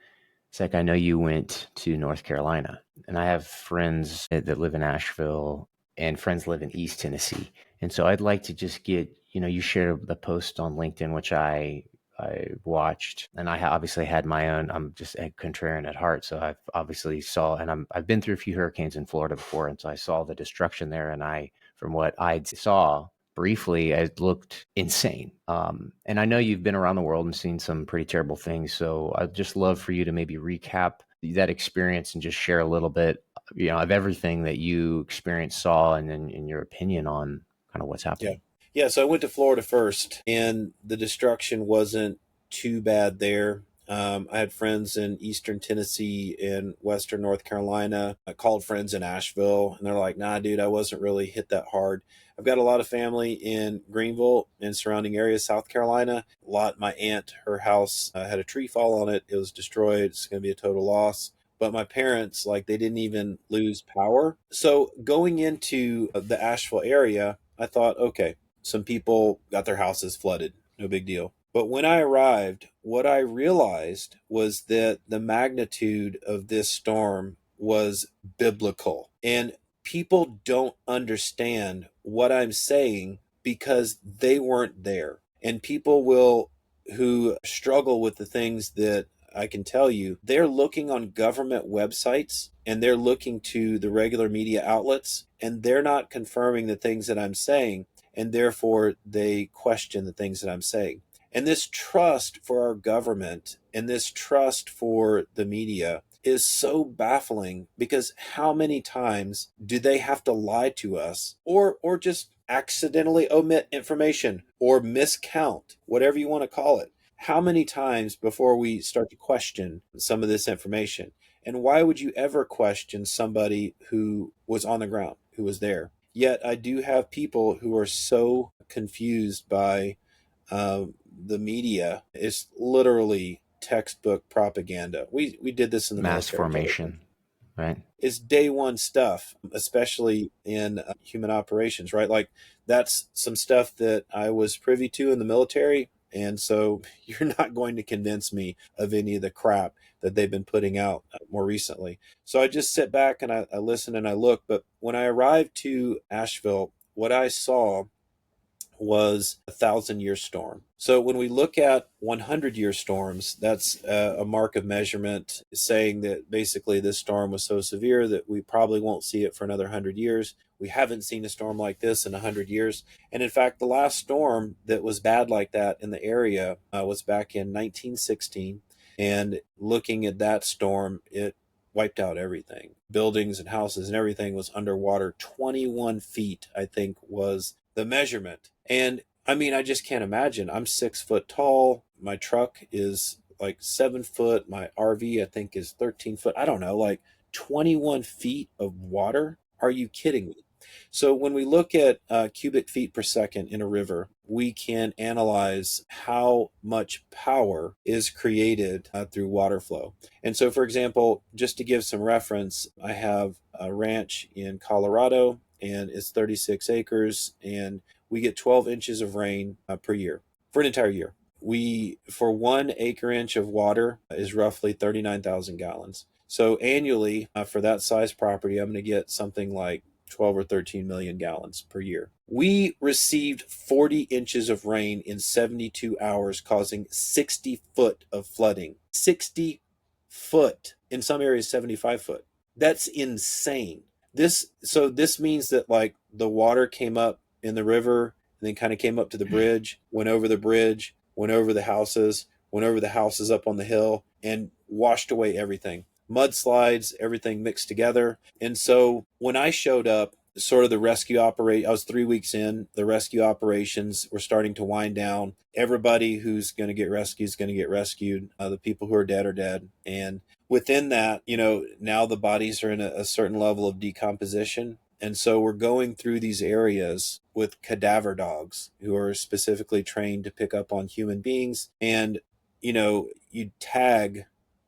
it's like I know you went to North Carolina, and I have friends that live in Asheville and friends live in East Tennessee. And so I'd like to just get, you shared the post on LinkedIn, which I watched, and I obviously had my own. I'm just a contrarian at heart, so I've obviously saw, and I've been through a few hurricanes in Florida before, and so I saw the destruction there, and from what I saw briefly, it looked insane. And I know you've been around the world and seen some pretty terrible things, so I'd just love for you to maybe recap that experience and just share a little bit, of everything that you experienced, saw, and then in your opinion on kind of what's happening. Yeah. So I went to Florida first, and the destruction wasn't too bad there. I had friends in Eastern Tennessee and Western North Carolina. I called friends in Asheville, and they're like, nah, dude, I wasn't really hit that hard. I've got a lot of family in Greenville and surrounding areas, South Carolina. My aunt, her house had a tree fall on it. It was destroyed. It's going to be a total loss. But my parents, like, they didn't even lose power. So going into the Asheville area, I thought, okay, some people got their houses flooded. No big deal. But when I arrived, what I realized was that the magnitude of this storm was biblical. And people don't understand what I'm saying because they weren't there. And people who struggle with the things that I can tell you, they're looking on government websites and they're looking to the regular media outlets, and they're not confirming the things that I'm saying. And therefore, they question the things that I'm saying. And this trust for our government and this trust for the media is so baffling, because how many times do they have to lie to us or just accidentally omit information or miscount, whatever you want to call it? How many times before we start to question some of this information? And why would you ever question somebody who was on the ground, who was there? Yet I do have people who are so confused by the media. Is literally textbook propaganda. We did this in the Mass military, Gary. formation, right? It's day one stuff, especially in human operations, right? Like, that's some stuff that I was privy to in the military. And so you're not going to convince me of any of the crap that they've been putting out more recently. So I just sit back and I listen and I look. But when I arrived to Asheville, what I saw was a 1,000-year storm. So when we look at 100-year storms, that's a mark of measurement saying that basically this storm was so severe that we probably won't see it for another 100 years. We haven't seen a storm like this in 100 years. And in fact, the last storm that was bad like that in the area was back in 1916. And looking at that storm, it wiped out everything. Buildings and houses and everything was underwater. 21 feet, I think, was the measurement. And I mean, I just can't imagine. I'm 6 foot tall. My truck is like 7 foot. My RV, I think, is 13 foot. I don't know, like 21 feet of water. Are you kidding me? So when we look at cubic feet per second in a river, we can analyze how much power is created through water flow. And so, for example, just to give some reference, I have a ranch in Colorado, and it's 36 acres, and we get 12 inches of rain per year for an entire year. For 1 acre inch of water is roughly 39,000 gallons. So annually, for that size property, I'm going to get something like 12 or 13 million gallons per year. We received 40 inches of rain in 72 hours, causing 60 foot of flooding. 60 foot, in some areas 75 foot. That's insane. This means that, like, the water came up in the river and then kind of came up to the bridge, went over the bridge, went over the houses up on the hill, and washed away everything. Mudslides, everything mixed together. And so when I showed up, sort of the rescue operation, I was 3 weeks in, the rescue operations were starting to wind down. Everybody who's going to get rescued is going to get rescued. The people who are dead are dead. And within that, now the bodies are in a certain level of decomposition. And so we're going through these areas with cadaver dogs who are specifically trained to pick up on human beings. And, you tag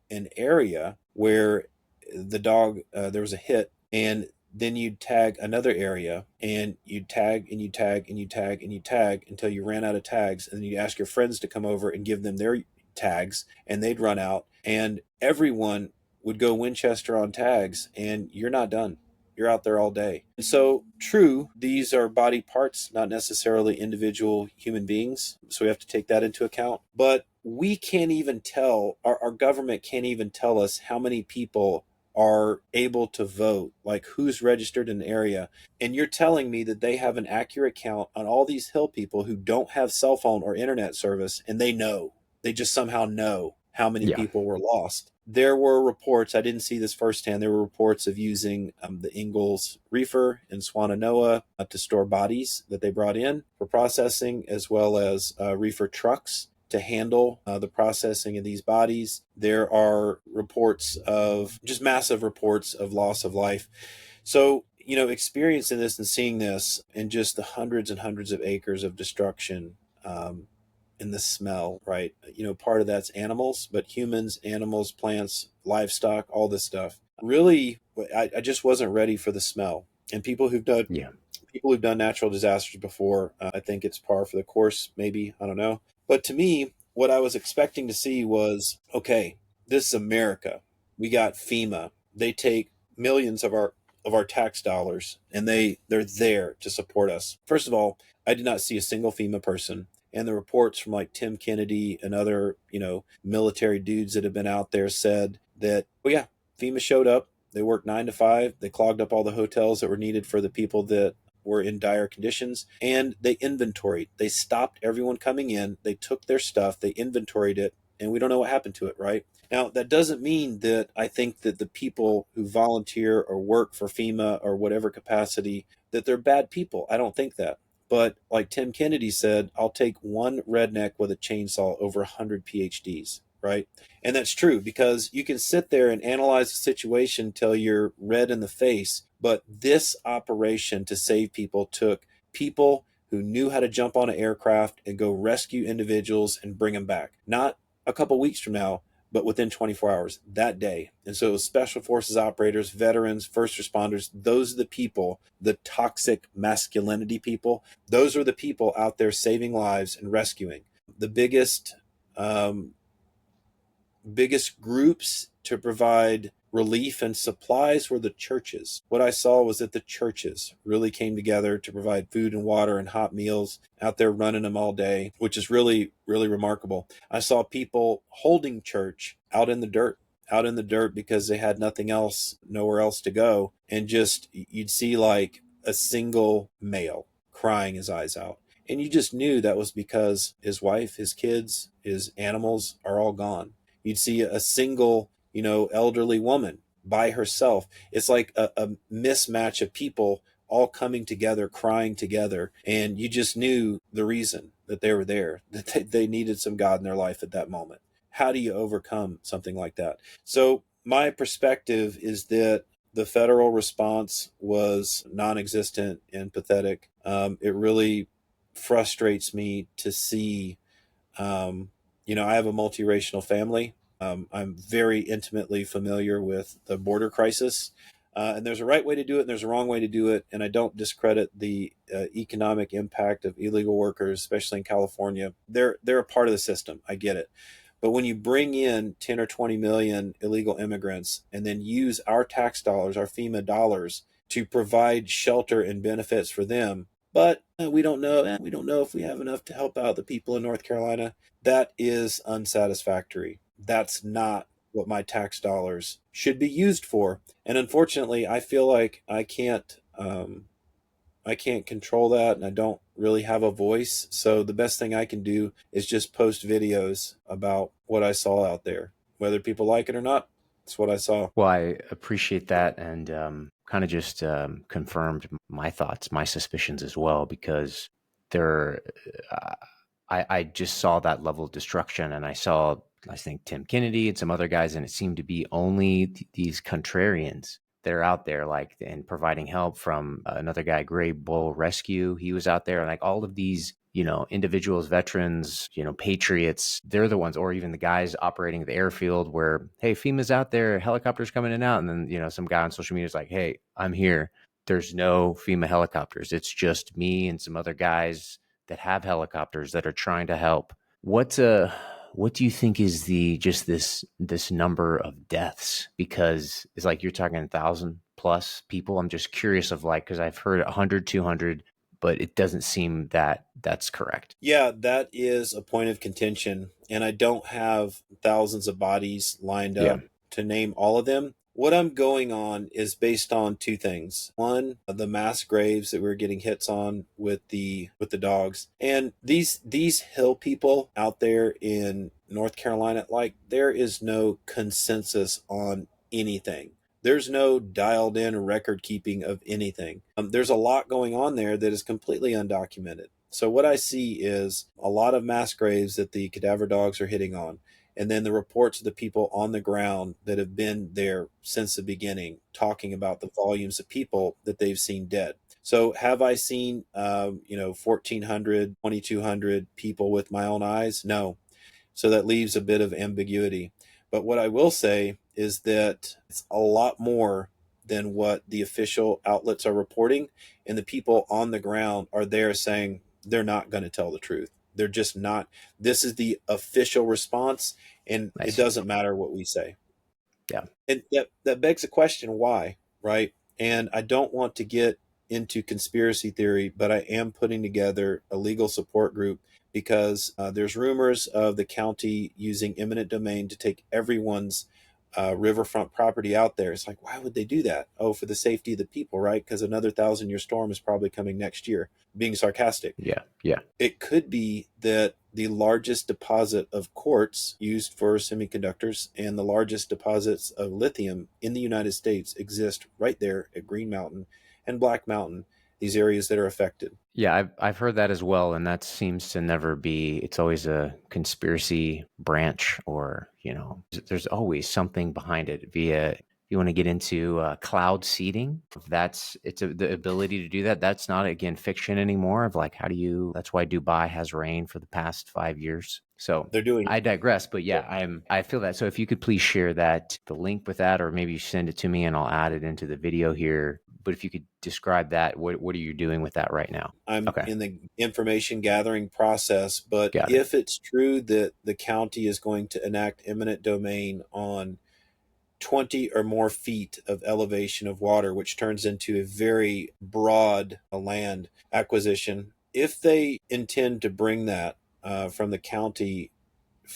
an area where the dog, there was a hit, and then you'd tag another area, and you'd tag and you tag and you tag and you tag until you ran out of tags. And then you ask your friends to come over and give them their tags, and they'd run out, and everyone would go Winchester on tags, and you're not done. You're out there all day. And so, true, these are body parts, not necessarily individual human beings. So we have to take that into account. But we can't even tell, our government can't even tell us how many people are able to vote, like who's registered in the area. And you're telling me that they have an accurate count on all these Hill people who don't have cell phone or internet service, and they just somehow know how many Yeah. people were lost. There were reports, I didn't see this firsthand, there were reports of using the Ingalls Reefer in Swannanoa to store bodies that they brought in for processing, as well as reefer trucks to handle the processing of these bodies. There are reports of just massive reports of loss of life. So, experiencing this and seeing this and just the hundreds and hundreds of acres of destruction, and the smell, right? Part of that's animals, but humans, animals, plants, livestock, all this stuff. Really, I just wasn't ready for the smell. And Yeah. people who've done natural disasters before, I think it's par for the course, maybe, I don't know. But to me, what I was expecting to see was, okay, this is America. We got FEMA. They take millions of our tax dollars, and they're there to support us. First of all, I did not see a single FEMA person. And the reports from like Tim Kennedy and other, military dudes that have been out there said that, oh yeah, FEMA showed up. They worked 9 to 5. They clogged up all the hotels that were needed for the people that were in dire conditions, and they inventoried. They stopped everyone coming in. They took their stuff, they inventoried it, and we don't know what happened to it, right? Now, that doesn't mean that I think that the people who volunteer or work for FEMA or whatever capacity, that they're bad people. I don't think that. But like Tim Kennedy said, I'll take one redneck with a chainsaw over 100 PhDs, right? And that's true, because you can sit there and analyze the situation till you're red in the face. But this operation to save people took people who knew how to jump on an aircraft and go rescue individuals and bring them back. Not a couple weeks from now, but within 24 hours that day. And so it was special forces operators, veterans, first responders. Those are the people, the toxic masculinity people. Those are the people out there saving lives and rescuing. The biggest groups to provide relief and supplies were the churches. What I saw was that the churches really came together to provide food and water and hot meals, out there running them all day, which is really, really remarkable. I saw people holding church out in the dirt because they had nothing else, nowhere else to go. And just, you'd see like a single male crying his eyes out. And you just knew that was because his wife, his kids, his animals are all gone. You'd see a single, elderly woman by herself. It's like a mismatch of people all coming together, crying together. And you just knew the reason that they were there, that they needed some God in their life at that moment. How do you overcome something like that? So my perspective is that the federal response was non-existent and pathetic. It really frustrates me to see. I have a multiracial family. I'm very intimately familiar with the border crisis. And there's a right way to do it and there's a wrong way to do it. And I don't discredit the economic impact of illegal workers, especially in California. They're a part of the system. I get it. But when you bring in 10 or 20 million illegal immigrants and then use our tax dollars, our FEMA dollars, to provide shelter and benefits for them, but we don't know. We don't know if we have enough to help out the people in North Carolina. That is unsatisfactory. That's not what my tax dollars should be used for. And unfortunately, I feel like I can't control that, and I don't really have a voice. So the best thing I can do is just post videos about what I saw out there. Whether people like it or not, it's what I saw. Well, I appreciate that, and kind of just confirmed my thoughts, my suspicions as well, because there, uh, I just saw that level of destruction, and I think Tim Kennedy and some other guys, and it seemed to be only these contrarians that are out there, like, and providing help. From another guy, Gray Bull Rescue, he was out there, and like all of these, individuals, veterans, patriots, they're the ones, or even the guys operating the airfield where, hey, FEMA's out there, helicopters coming in and out. And then, some guy on social media is like, hey, I'm here. There's no FEMA helicopters. It's just me and some other guys that have helicopters that are trying to help. What do you think is this number of deaths? Because it's like you're talking 1,000 plus people. I'm just curious of, like, because I've heard 100, 200, but it doesn't seem that that's correct. Yeah, that is a point of contention. And I don't have thousands of bodies lined Yeah. up to name all of them. What I'm going on is based on two things. One, the mass graves that we're getting hits on with the dogs. And these hill people out there in North Carolina, like, there is no consensus on anything. There's no dialed in record keeping of anything. There's a lot going on there that is completely undocumented. So what I see is a lot of mass graves that the cadaver dogs are hitting on. And then the reports of the people on the ground that have been there since the beginning, talking about the volumes of people that they've seen dead. So have I seen, 1,400, 2,200 people with my own eyes? No. So that leaves a bit of ambiguity. But what I will say is that it's a lot more than what the official outlets are reporting. And the people on the ground are there saying they're not going to tell the truth. They're just not. This is the official response, and it Nice. doesn't matter what we say. Yeah. And that begs the question, why, right? And I don't want to get into conspiracy theory, but I am putting together a legal support group because there's rumors of the county using eminent domain to take everyone's riverfront property out there. It's like, why would they do that? Oh, for the safety of the people, right? Because another 1,000-year storm is probably coming next year. Being sarcastic. Yeah. Yeah. It could be that the largest deposit of quartz used for semiconductors and the largest deposits of lithium in the United States exist right there at Green Mountain and Black Mountain, these areas that are affected. Yeah, I've heard that as well, and that seems to never be. It's always a conspiracy branch, or there's always something behind it. Via, if you want to get into cloud seeding, the ability to do that. That's not again fiction anymore. Of like, how do you? That's why Dubai has rain for the past 5 years. So They're doing I digress, but yeah, I feel that. So if you could please share the link with that, or maybe you send it to me and I'll add it into the video here. But if you could describe that, what are you doing with that right now? I'm Okay, in the information gathering process, but got it. if it's true that the county is going to enact eminent domain on 20 or more feet of elevation of water, which turns into a very broad land acquisition, if they intend to bring that from the county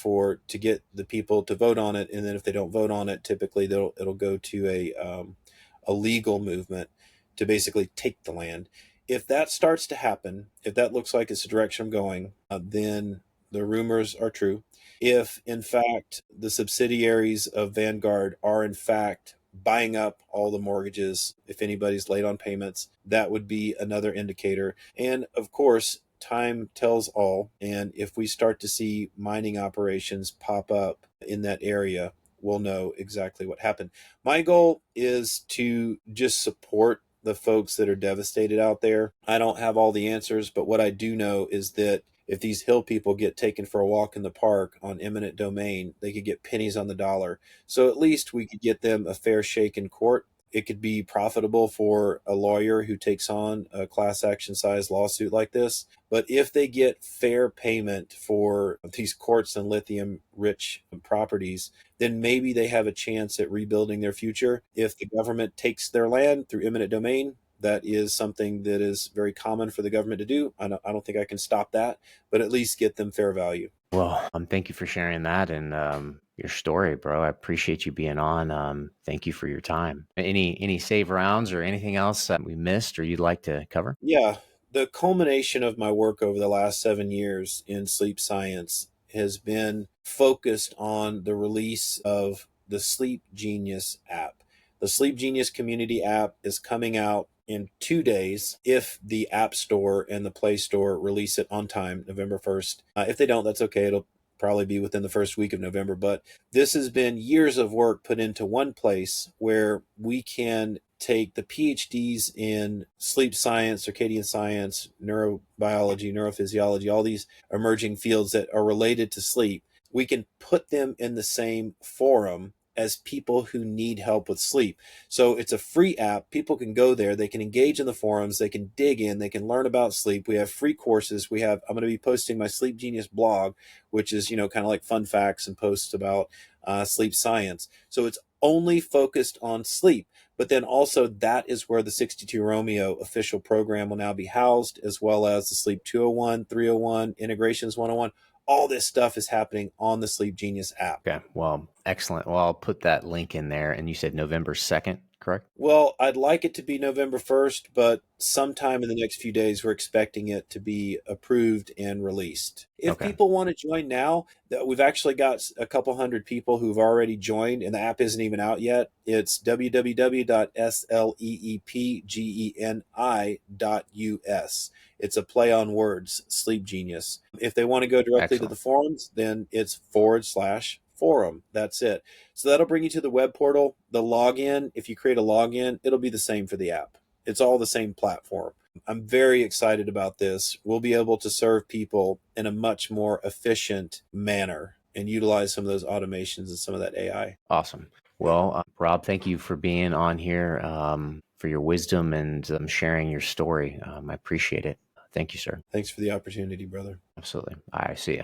to get the people to vote on it, and then if they don't vote on it, typically it'll go to a legal movement to basically take the land. If that starts to happen, if that looks like it's the direction I'm going, then the rumors are true. If in fact the subsidiaries of Vanguard are in fact buying up all the mortgages, if anybody's late on payments, that would be another indicator. And of course, time tells all. And if we start to see mining operations pop up in that area, we'll know exactly what happened. My goal is to just support the folks that are devastated out there. I don't have all the answers, but what I do know is that if these hill people get taken for a walk in the park on eminent domain, they could get pennies on the dollar. So at least we could get them a fair shake in court. It could be profitable for a lawyer who takes on a class action size lawsuit like this. But if they get fair payment for these quartz and lithium rich properties, then maybe they have a chance at rebuilding their future. If the government takes their land through eminent domain, that is something that is very common for the government to do. I don't think I can stop that, but at least get them fair value. Well, thank you for sharing that and your story, bro. I appreciate you being on. Thank you for your time. Any save rounds or anything else we missed or you'd like to cover? Yeah, the culmination of my work over the last 7 years in sleep science has been focused on the release of the Sleep Genius app. The Sleep Genius community app is coming out in 2 days if the App Store and the Play Store release it on time, November 1st. If they don't, that's okay. It'll probably be within the first week of November. But this has been years of work put into one place where we can take the PhDs in sleep science, circadian science, neurobiology, neurophysiology, all these emerging fields that are related to sleep. We can put them in the same forum as people who need help with sleep. So it's a free app. People can go there. They can engage in the forums. They can dig in. They can learn about sleep. We have free courses. I'm going to be posting my Sleep Genius blog, which is, kind of like fun facts and posts about sleep science. So it's only focused on sleep. But then also that is where the 62 Romeo official program will now be housed, as well as the Sleep 201, 301, Integrations 101. All this stuff is happening on the Sleep Genius app. Okay. Well, excellent. Well, I'll put that link in there. And you said November 2nd, correct? Well, I'd like it to be November 1st, but sometime in the next few days, we're expecting it to be approved and released. If Okay. people want to join now, we've actually got a couple hundred people who've already joined, and the app isn't even out yet. It's www.sleepgeni.us. It's a play on words, Sleep Genius. If they want to go directly to the Excellent. forums, then it's /forum. That's it. So that'll bring you to the web portal. The login, if you create a login, it'll be the same for the app. It's all the same platform. I'm very excited about this. We'll be able to serve people in a much more efficient manner and utilize some of those automations and some of that AI. Awesome. Well, Rob, thank you for being on here, for your wisdom and sharing your story. I appreciate it. Thank you, sir. Thanks for the opportunity, brother. Absolutely. I see you.